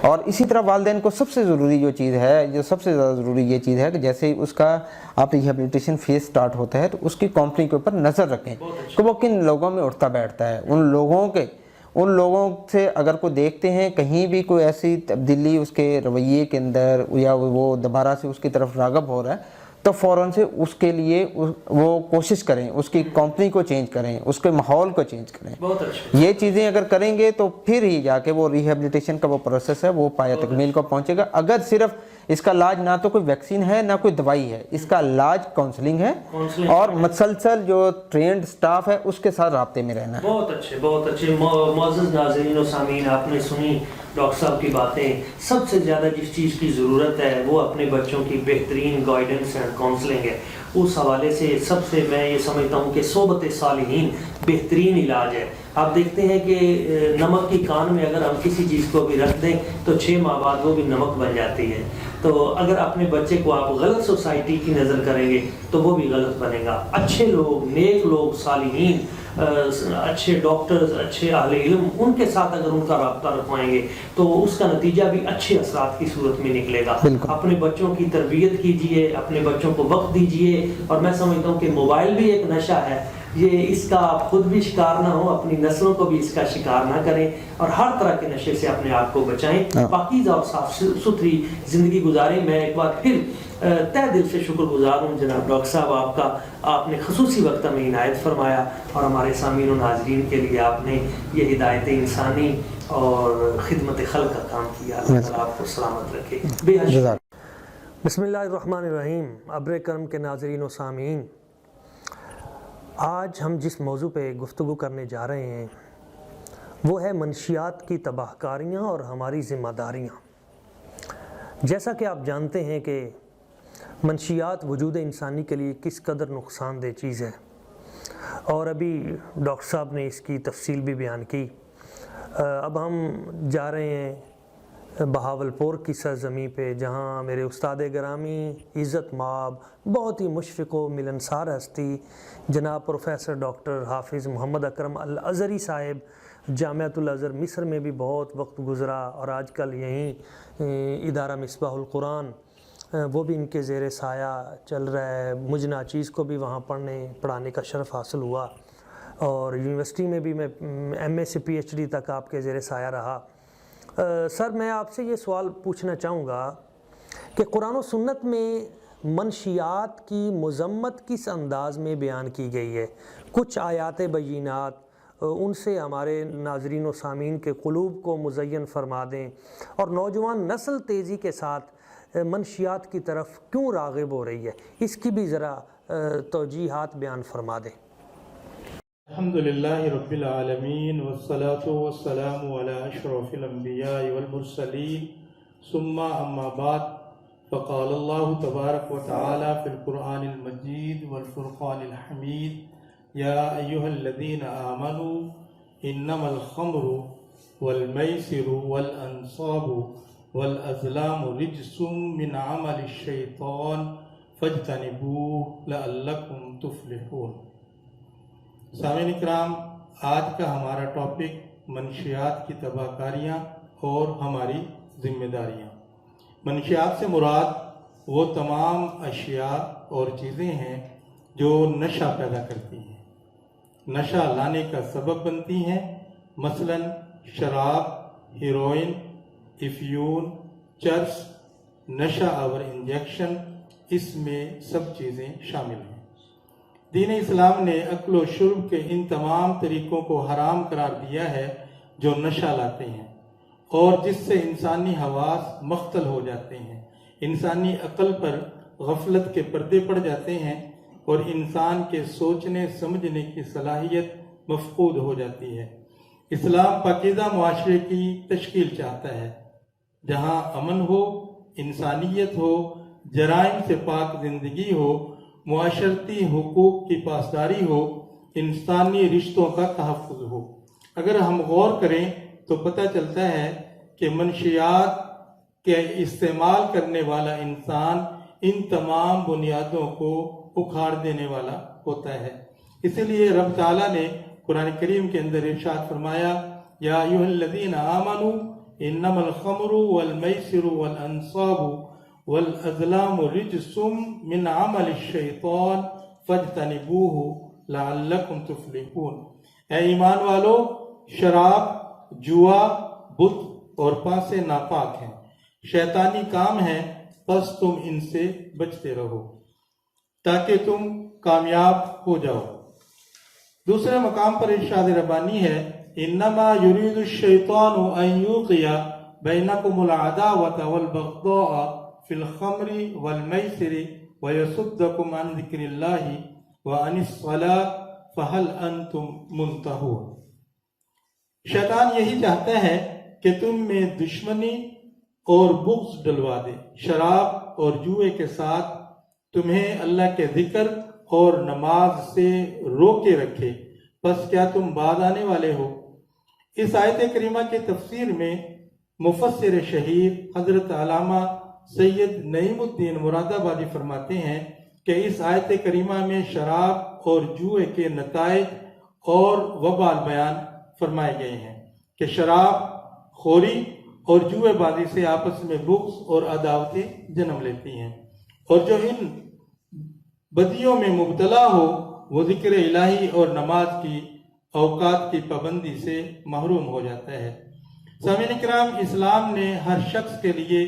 اور اسی طرح والدین کو سب سے ضروری جو چیز ہے، جو سب سے زیادہ ضروری یہ چیز ہے کہ جیسے اس کا آپ ریہیبلیٹیشن فیز سٹارٹ ہوتا ہے تو اس کی کمپنی کے اوپر نظر رکھیں کہ وہ کن لوگوں میں اٹھتا بیٹھتا ہے، ان لوگوں سے اگر کوئی دیکھتے ہیں کہیں بھی کوئی ایسی تبدیلی اس کے رویے کے اندر یا وہ دوبارہ سے اس کی طرف راغب ہو رہا ہے تو فوراً سے اس کے لیے وہ کوشش کریں، اس کی کمپنی کو چینج کریں، اس کے ماحول کو چینج کریں۔ یہ چیزیں اگر کریں گے تو پھر ہی جا کے وہ ریہیبلیٹیشن کا وہ پروسیس ہے وہ پایہ تکمیل کو پہنچے گا۔ اگر صرف اس کا علاج نہ تو کوئی ویکسین ہے نہ کوئی دوائی ہے، اس کا علاج کاؤنسلنگ ہے اور مسلسل جو ٹرینڈ سٹاف ہے اس کے ساتھ رابطے میں رہنا ہے۔ بہت اچھے معزز ناظرین و سامعین، آپ نے سنی ڈاکٹر صاحب کی باتیں۔ سب سے زیادہ جس چیز کی ضرورت ہے وہ اپنے بچوں کی بہترین گائیڈنس اینڈ کاؤنسلنگ ہے، اس حوالے سے سب سے میں یہ سمجھتا ہوں کہ صحبت صالحین بہترین علاج ہے۔ آپ دیکھتے ہیں کہ نمک کی کان میں اگر ہم کسی چیز کو بھی رکھ دیں تو 6 ماہ بعد وہ بھی نمک بن جاتی ہے۔ تو اگر اپنے بچے کو آپ غلط سوسائٹی کی نظر کریں گے تو وہ بھی غلط بنے گا. اچھے لوگ، نیک لوگ، صالحین، اچھے ڈاکٹرز، اچھے اہل علم، ان کے ساتھ اگر ان کا رابطہ رکھوائیں گے تو اس کا نتیجہ بھی اچھے اثرات کی صورت میں نکلے گا. اپنے بچوں کی تربیت کیجئے، اپنے بچوں کو وقت دیجئے. اور میں سمجھتا ہوں کہ موبائل بھی ایک نشہ ہے، یہ اس کا آپ خود بھی شکار نہ ہو، اپنی نسلوں کو بھی اس کا شکار نہ کریں، اور ہر طرح کے نشے سے اپنے آپ کو بچائیں، پاکیزہ اور صاف ستھری زندگی گزاریں. میں ایک بار پھر تہ دل سے شکر گزار ہوں جناب ڈاکٹر صاحب آپ کا. آپ نے خصوصی وقت ہمیں عنایت فرمایا اور ہمارے سامعین و ناظرین کے لیے آپ نے یہ ہدایت انسانی اور خدمت خلق کا کام کیا. اللہ تعالیٰ آپ کو سلامت رکھے. بے حد شکریہ. بسم اللہ الرحمن الرحیم. ابر کرم کے ناظرین و سامعین، آج ہم جس موضوع پہ گفتگو کرنے جا رہے ہیں وہ ہے منشیات کی تباہ کاریاں اور ہماری ذمہ داریاں. جیسا کہ آپ جانتے ہیں کہ منشیات وجود انسانی کے لیے کس قدر نقصان دہ چیز ہے، اور ابھی ڈاکٹر صاحب نے اس کی تفصیل بھی بیان کی. اب ہم جا رہے ہیں بہاولپور کی سرزمین پہ، جہاں میرے استاد گرامی، عزت مآب، بہت ہی مشفق و ملنسار ہستی جناب پروفیسر ڈاکٹر حافظ محمد اکرم الازہری صاحب جامعۃ الازہر مصر میں بھی بہت وقت گزرا، اور آج کل یہیں ادارہ مصباح القرآن وہ بھی ان کے زیر سایہ چل رہا ہے. مجھ ناچیز کو بھی وہاں پڑھانے کا شرف حاصل ہوا، اور یونیورسٹی میں بھی میں MA سے PhD تک آپ کے زیر سایہ رہا. سر، میں آپ سے یہ سوال پوچھنا چاہوں گا کہ قرآن و سنت میں منشیات کی مذمت کس انداز میں بیان کی گئی ہے؟ کچھ آیات بینات ان سے ہمارے ناظرین و سامعین کے قلوب کو مزین فرما دیں، اور نوجوان نسل تیزی کے ساتھ منشیات کی طرف کیوں راغب ہو رہی ہے، اس کی بھی ذرا توجیحات بیان فرما دیں. الحمدللہ رب العالمین والصلاة والسلام علی اشرف الانبیاء والمرسلین ثم اما بعد. فقال اللہ تبارک و تعالی فی القرآن المجید والفرقان الحمید یا ایہا الذین آمنوا انما الخمر والمیسر والانصاب والازلام رجس من عمل الشیطان فاجتنبوه لعلکم تفلحون. سامعین اکرام، آج کا ہمارا ٹاپک منشیات کی تباہ کاریاں اور ہماری ذمہ داریاں. منشیات سے مراد وہ تمام اشیاء اور چیزیں ہیں جو نشہ پیدا کرتی ہیں، نشہ لانے کا سبب بنتی ہیں. مثلا شراب، ہیروئن، افیون، چرس، نشہ آور انجیکشن، اس میں سب چیزیں شامل ہیں. دین اسلام نے اکل و شرب کے ان تمام طریقوں کو حرام قرار دیا ہے جو نشہ لاتے ہیں، اور جس سے انسانی حواس مختل ہو جاتے ہیں، انسانی عقل پر غفلت کے پردے پڑ جاتے ہیں، اور انسان کے سوچنے سمجھنے کی صلاحیت مفقود ہو جاتی ہے. اسلام پاکیزہ معاشرے کی تشکیل چاہتا ہے، جہاں امن ہو، انسانیت ہو، جرائم سے پاک زندگی ہو، معاشرتی حقوق کی پاسداری ہو، انسانی رشتوں کا تحفظ ہو. اگر ہم غور کریں تو پتہ چلتا ہے کہ منشیات کے استعمال کرنے والا انسان ان تمام بنیادوں کو اکھاڑ دینے والا ہوتا ہے. اسی لیے رب تعالیٰ نے قرآن کریم کے اندر ارشاد فرمایا، یا ایھا الذین آمنوا انما الخمر والمیسر والانصاب والازلام رجس من عمل الشیطان فاجتنبوه لعلکم تفلحون. اے ایمان والو، شراب، جوا، بت اور پانسے ناپاک ہیں، شیطانی کام ہیں، پس تم ان سے بچتے رہو تاکہ تم کامیاب ہو جاؤ. دوسرے مقام پر ارشاد ربانی ہے، انما یرید الشیطان ان یوقع بینکم العداوۃ والبغضاء فی الخمر والمیسر ویصدکم عن ذکر اللہ وعن الصلاۃ فہل انتم منتہون. شیطان یہی چاہتا ہے کہ تم میں دشمنی اور بغض ڈلوا دے، شراب اور جوئے کے ساتھ تمہیں اللہ کے ذکر اور نماز سے روکے رکھے، پس کیا تم بعد آنے والے ہو. اس آیت کریمہ کی تفسیر میں مفسر شہیر حضرت علامہ سید نعیم الدین مراد آبادی فرماتے ہیں کہ اس آیت کریمہ میں شراب اور جوئے کے نتائج اور وبال بیان فرمائے گئے ہیں کہ شراب خوری اور جوئے بازی سے آپس میں بغض اور عداوتیں جنم لیتی ہیں، اور جو ان بدیوں میں مبتلا ہو وہ ذکر الہی اور نماز کی اوقات کی پابندی سے محروم ہو جاتا ہے۔ سامعین کرام، اسلام نے ہر شخص کے لیے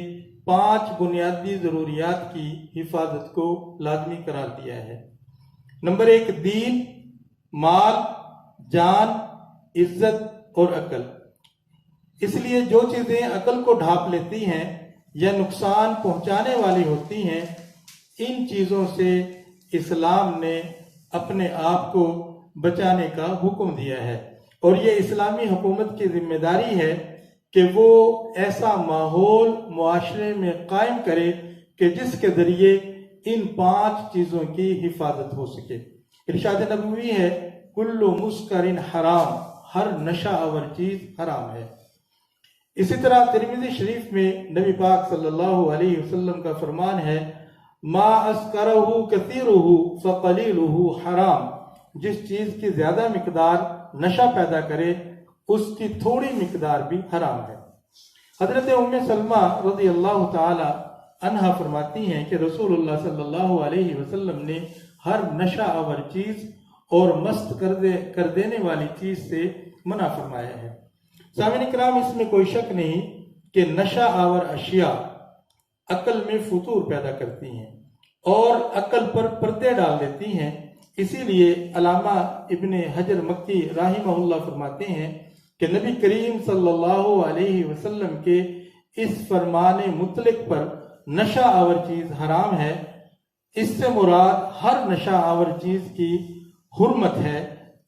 5 بنیادی ضروریات کی حفاظت کو لازمی قرار دیا ہے۔ نمبر 1، دین، مال، جان، عزت اور عقل۔ اس لیے جو چیزیں عقل کو ڈھانپ لیتی ہیں یا نقصان پہنچانے والی ہوتی ہیں، ان چیزوں سے اسلام نے اپنے آپ کو بچانے کا حکم دیا ہے، اور یہ اسلامی حکومت کی ذمہ داری ہے کہ وہ ایسا ماحول معاشرے میں قائم کرے کہ جس کے ذریعے ان 5 چیزوں کی حفاظت ہو سکے۔ ارشاد نبوی ہے، کل مسکر حرام، ہر نشہ آور چیز حرام ہے۔ اسی طرح ترمذی شریف میں نبی پاک صلی اللہ علیہ وسلم کا فرمان ہے، ما اسکرہ کثیرہ فقلیلہ حرام، جس چیز کی زیادہ مقدار نشہ پیدا کرے اس کی تھوڑی مقدار بھی حرام ہے۔ حضرت ام سلمہ رضی اللہ تعالی عنہا فرماتی ہیں کہ رسول اللہ صلی اللہ علیہ وسلم نے ہر نشہ آور چیز اور مست کر دینے والی چیز سے منع فرمایا ہے۔ سامعین کرام، اس میں کوئی شک نہیں کہ نشہ آور اشیاء عقل میں فطور پیدا کرتی ہیں اور عقل پر پردے ڈال دیتی ہیں۔ اسی لیے علامہ ابن حجر مکی رحمہ اللہ فرماتے ہیں کہ نبی کریم صلی اللہ علیہ وسلم کے اس فرمان مطلق پر نشہ آور چیز حرام ہے، اس سے مراد ہر نشہ آور چیز کی حرمت ہے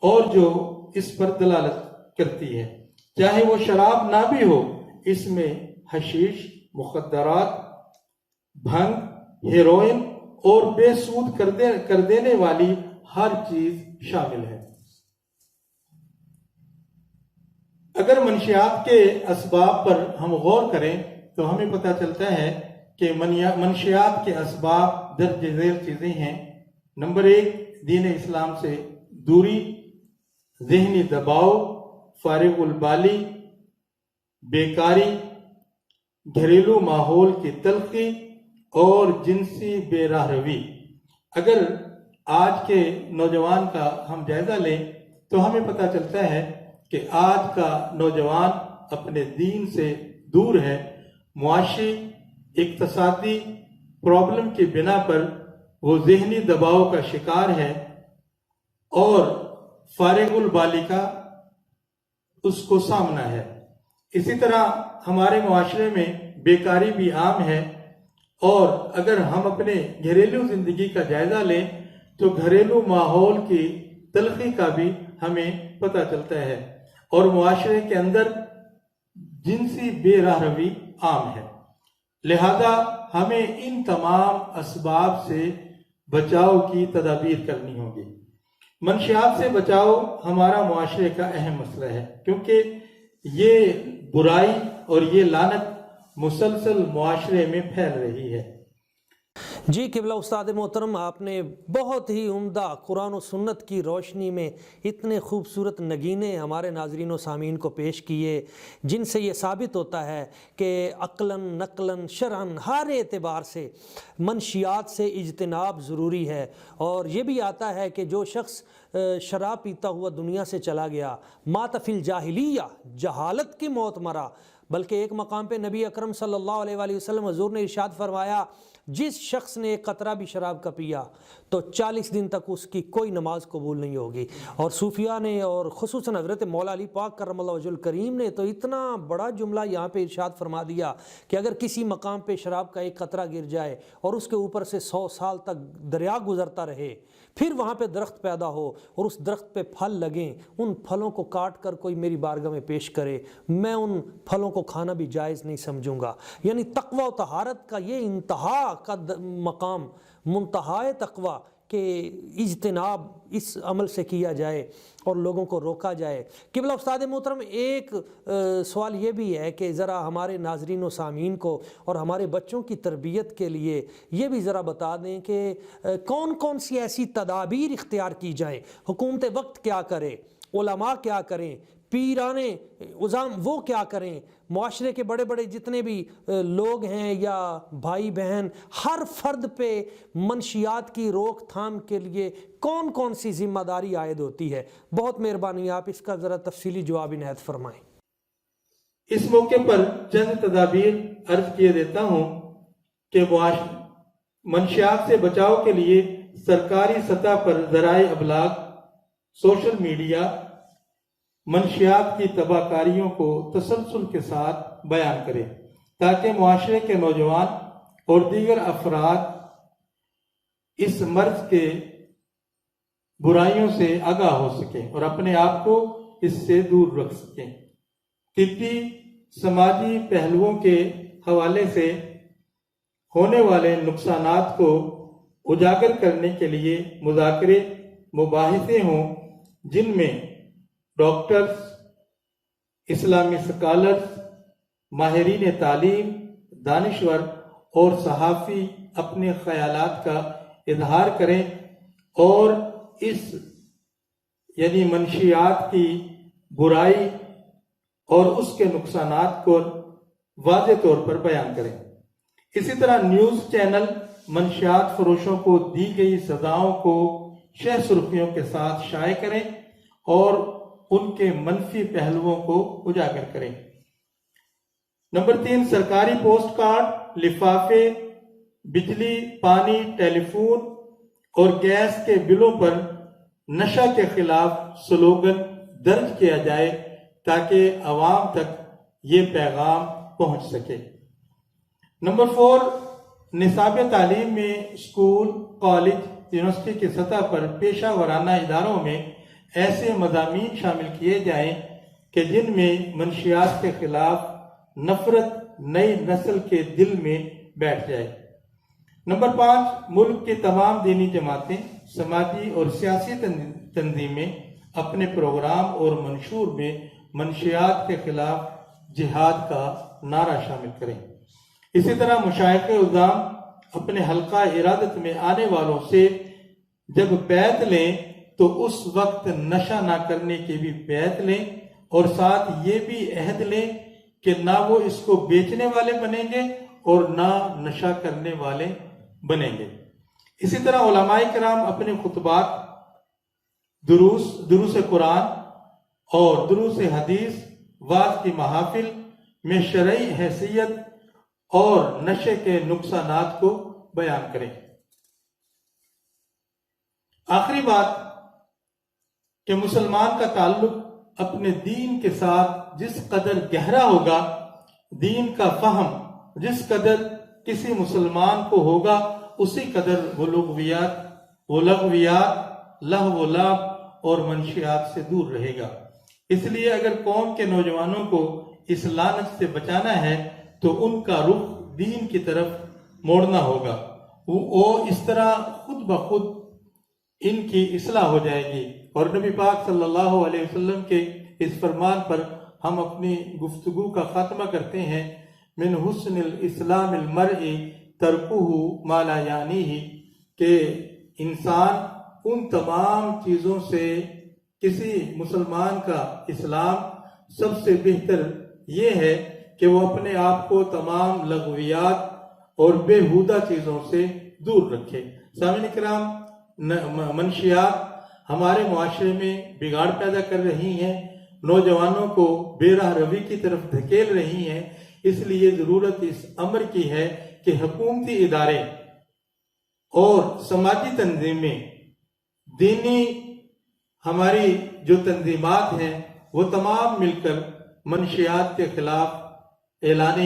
اور جو اس پر دلالت کرتی ہے، چاہے وہ شراب نہ بھی ہو، اس میں حشیش، مخدرات، بھنگ، ہیروئن اور بے سود کر دینے والی ہر چیز شامل ہے۔ اگر منشیات کے اسباب پر ہم غور کریں تو ہمیں پتہ چلتا ہے کہ منشیات کے اسباب درج ذیل چیزیں ہیں۔ نمبر 1، دین اسلام سے دوری، ذہنی دباؤ، فارغ البالی، بیکاری، گھریلو ماحول کی تلخی اور جنسی بے راہ روی۔ اگر آج کے نوجوان کا ہم جائزہ لیں تو ہمیں پتہ چلتا ہے کہ آج کا نوجوان اپنے دین سے دور ہے، معاشی اقتصادی پرابلم کی بنا پر وہ ذہنی دباؤ کا شکار ہے اور فارغ البالی کا اس کو سامنا ہے۔ اسی طرح ہمارے معاشرے میں بیکاری بھی عام ہے، اور اگر ہم اپنے گھریلو زندگی کا جائزہ لیں تو گھریلو ماحول کی تلخی کا بھی ہمیں پتہ چلتا ہے، اور معاشرے کے اندر جنسی بے راہ روی عام ہے۔ لہذا ہمیں ان تمام اسباب سے بچاؤ کی تدابیر کرنی ہوگی۔ منشیات سے بچاؤ ہمارا معاشرے کا اہم مسئلہ ہے، کیونکہ یہ برائی اور یہ لعنت مسلسل معاشرے میں پھیل رہی ہے۔ جی قبلہ استاد محترم، آپ نے بہت ہی عمدہ قرآن و سنت کی روشنی میں اتنے خوبصورت نگینے ہمارے ناظرین و سامعین کو پیش کیے، جن سے یہ ثابت ہوتا ہے کہ عقلاً، نقلاً، شرعاً ہر اعتبار سے منشیات سے اجتناب ضروری ہے۔ اور یہ بھی آتا ہے کہ جو شخص شراب پیتا ہوا دنیا سے چلا گیا، مات فی الجاہلیہ، جہالت کی موت مرا۔ بلکہ ایک مقام پہ نبی اکرم صلی اللہ علیہ وآلہ وسلم حضور نے ارشاد فرمایا، جس شخص نے ایک قطرہ بھی شراب کا پیا تو 40 دن تک اس کی کوئی نماز قبول نہیں ہوگی۔ اور صوفیاء نے اور خصوصاً حضرت مولا علی پاک کرم اللہ وجہ الکریم نے تو اتنا بڑا جملہ یہاں پہ ارشاد فرما دیا کہ اگر کسی مقام پہ شراب کا ایک قطرہ گر جائے اور اس کے اوپر سے 100 سال تک دریا گزرتا رہے، پھر وہاں پہ درخت پیدا ہو اور اس درخت پہ پھل لگیں، ان پھلوں کو کاٹ کر کوئی میری بارگاہ میں پیش کرے، میں ان پھلوں کو کھانا بھی جائز نہیں سمجھوں گا۔ یعنی تقوی و طہارت کا یہ انتہا کا مقام، منتہائے تقوی، کہ اجتناب اس عمل سے کیا جائے اور لوگوں کو روکا جائے۔ قبلہ استاد محترم، ایک سوال یہ بھی ہے کہ ذرا ہمارے ناظرین و سامعین کو اور ہمارے بچوں کی تربیت کے لیے یہ بھی ذرا بتا دیں کہ کون کون سی ایسی تدابیر اختیار کی جائیں، حکومت وقت کیا کرے، علماء کیا کریں، پیرانے عظام وہ کیا کریں، معاشرے کے بڑے بڑے جتنے بھی لوگ ہیں یا بھائی بہن، ہر فرد پہ منشیات کی روک تھام کے لیے کون کون سی ذمہ داری عائد ہوتی ہے؟ بہت مہربانی آپ اس کا ذرا تفصیلی جواب عنایت فرمائیں۔ اس موقع پر چند تدابیر عرض کیے دیتا ہوں کہ منشیات سے بچاؤ کے لیے سرکاری سطح پر ذرائع ابلاغ، سوشل میڈیا منشیات کی تباہ کاریوں کو تسلسل کے ساتھ بیان کرے تاکہ معاشرے کے نوجوان اور دیگر افراد اس مرض کے برائیوں سے آگاہ ہو سکیں اور اپنے آپ کو اس سے دور رکھ سکیں۔ طبی سماجی پہلوؤں کے حوالے سے ہونے والے نقصانات کو اجاگر کرنے کے لیے مذاکرے مباحثے ہوں جن میں ڈاکٹرز، اسلامی سکالرز، ماہرین تعلیم، دانشور اور صحافی اپنے خیالات کا اظہار کریں اور اس یعنی منشیات کی برائی اور اس کے نقصانات کو واضح طور پر بیان کریں۔ اسی طرح نیوز چینل منشیات فروشوں کو دی گئی سزاؤں کو شہ سرخیوں کے ساتھ شائع کریں اور ان کے منفی پہلوؤں کو اجاگر کریں۔ نمبر 3، سرکاری پوسٹ کارڈ، لفافے، بجلی، پانی، ٹیلی فون اور گیس کے بلوں پر نشہ کے خلاف سلوگن درج کیا جائے تاکہ عوام تک یہ پیغام پہنچ سکے۔ نمبر 4، نصاب تعلیم میں اسکول، کالج، یونیورسٹی کی سطح پر پیشہ ورانہ اداروں میں ایسے مضامین شامل کیے جائیں کہ جن میں منشیات کے خلاف نفرت نئی نسل کے دل میں بیٹھ جائے۔ نمبر 5، ملک کی تمام دینی جماعتیں، سماجی اور سیاسی تنظیمیں اپنے پروگرام اور منشور میں منشیات کے خلاف جہاد کا نعرہ شامل کریں۔ اسی طرح مشائخ عظام اپنے حلقہ ارادت میں آنے والوں سے جب بیعت لیں تو اس وقت نشہ نہ کرنے کی بھی بیعت لیں اور ساتھ یہ بھی عہد لیں کہ نہ وہ اس کو بیچنے والے بنیں گے اور نہ نشہ کرنے والے بنیں گے۔ اسی طرح علماء کرام اپنے خطبات، دروس قرآن اور دروس حدیث، وعظ کی محافل میں شرعی حیثیت اور نشے کے نقصانات کو بیان کریں۔ آخری بات کہ مسلمان کا تعلق اپنے دین کے ساتھ جس قدر گہرا ہوگا، دین کا فہم جس قدر کسی مسلمان کو ہوگا، اسی قدر وہ لغویات، لہو و لعب اور منشیات سے دور رہے گا۔ اس لیے اگر قوم کے نوجوانوں کو اس لعنت سے بچانا ہے تو ان کا رخ دین کی طرف موڑنا ہوگا، وہ اس طرح خود بخود ان کی اصلاح ہو جائے گی۔ اور نبی پاک صلی اللہ علیہ وسلم کے اس فرمان پر ہم اپنی گفتگو کا خاتمہ کرتے ہیں، من حسن الاسلام المرء ترکہ ما لا یعنیہ، کہ انسان ان تمام چیزوں سے کسی مسلمان کا اسلام سب سے بہتر یہ ہے کہ وہ اپنے آپ کو تمام لغویات اور بےہودہ چیزوں سے دور رکھے۔ سامعین کرام، منشیات ہمارے معاشرے میں بگاڑ پیدا کر رہی ہیں، نوجوانوں کو بے راہ روی کی طرف دھکیل رہی ہیں۔ اس لیے ضرورت اس امر کی ہے کہ حکومتی ادارے اور سماجی تنظیمیں، دینی ہماری جو تنظیمات ہیں، وہ تمام مل کر منشیات کے خلاف اعلان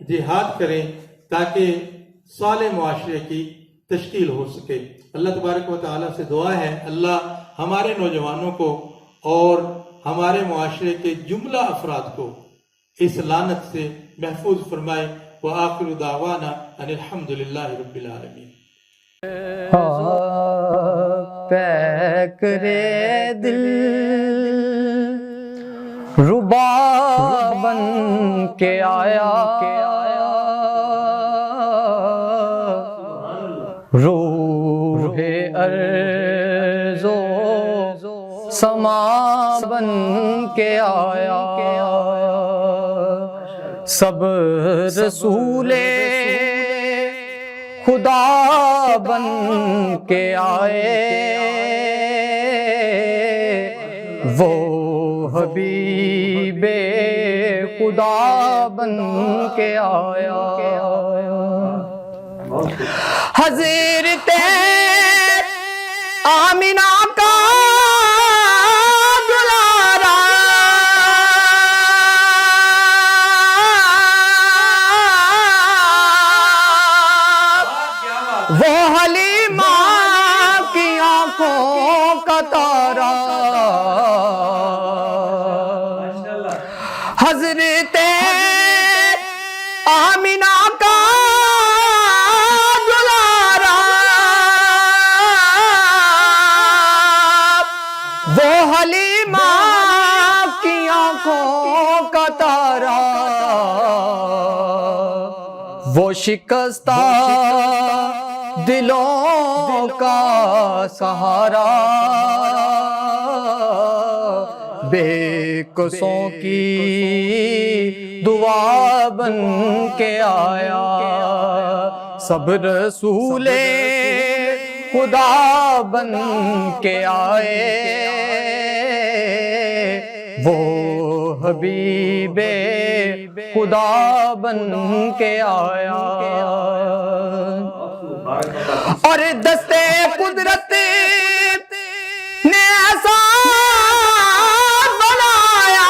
جہاد کریں تاکہ صالح معاشرے کی تشکیل ہو سکے۔ اللہ تبارک و تعالیٰ سے دعا ہے اللہ ہمارے نوجوانوں کو اور ہمارے معاشرے کے جملہ افراد کو اس لعنت سے محفوظ فرمائے۔ وآخر دعوانا ان الحمد للہ رب العالمین۔ پیکرے دل ربا بن کے آیا روح ارض و سما بن کے آیا سب رسول خدا بن کے آئے وہ حبیب خدا بن کے آیا حضرت آمینہ کا دلارا وہ حلیمہ کی آنکھوں کا تارا حضرت آمینہ کا دلارا وہ حلیمہ کی آنکھوں کا تارا وہ شکستہ دلوں کا سہارا بے کسوں کی دعا بن کے آیا سب رسول خدا بن کے آئے وہ حبیب خدا بن کے آیا اور دستے قدرت نے ایسا بنایا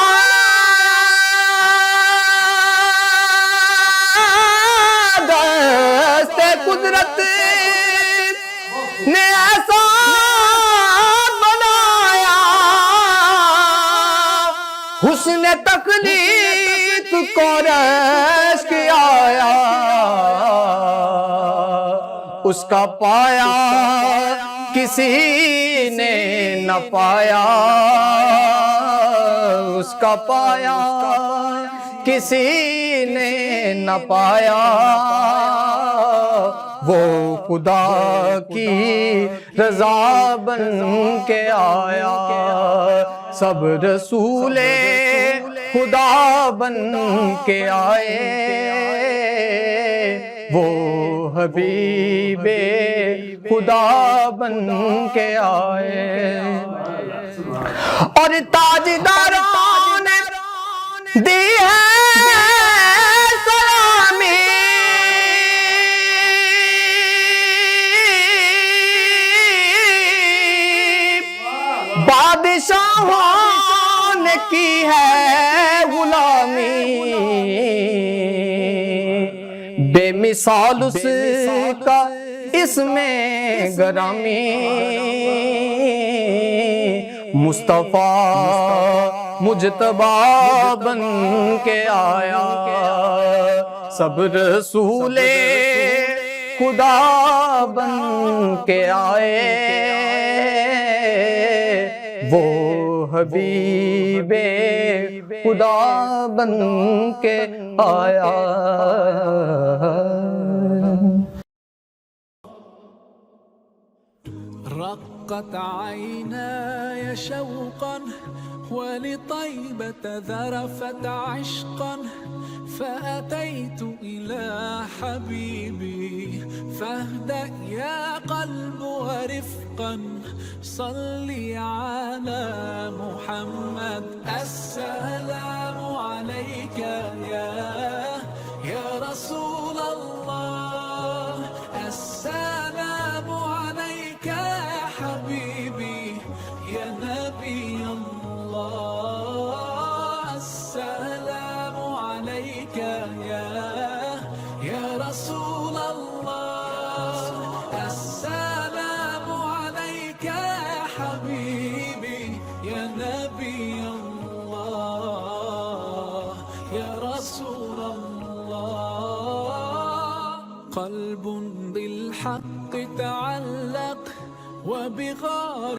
دستے قدرت نے ایسا بنایا حسن تخلیق کو رشک آیا اس کا پایا کسی نے نہ پایا اس کا پایا کسی نے نہ پایا وہ خدا کی رضا بن کے آیا سب رسول خدا بن کے آئے وہ حبیب خدا بن کے آئے اور تاجداروں نے دی ہے سلامی بادشاہوں نے کی ہے غلامی بے مثال اس کا اس میں گرامی مصطفیٰ مجتبی بن کے آیا سب رسول خدا بن کے آئے وہ حبیب خدا بن کے آیا رقت عيناي شوقا ولطيبة ذرفت عشقا فأتيت إلى حبيبي فاهدأ يا قلب ورفقا صلي على محمد السلام عليك يا رسول الله السلام عليك يا حبيبي يا نبي الله السلام عليك يا رسول الله السلام عليك يا حبيبي يا نبي الله يا رسول الله قلب بالحق تعلق وبغار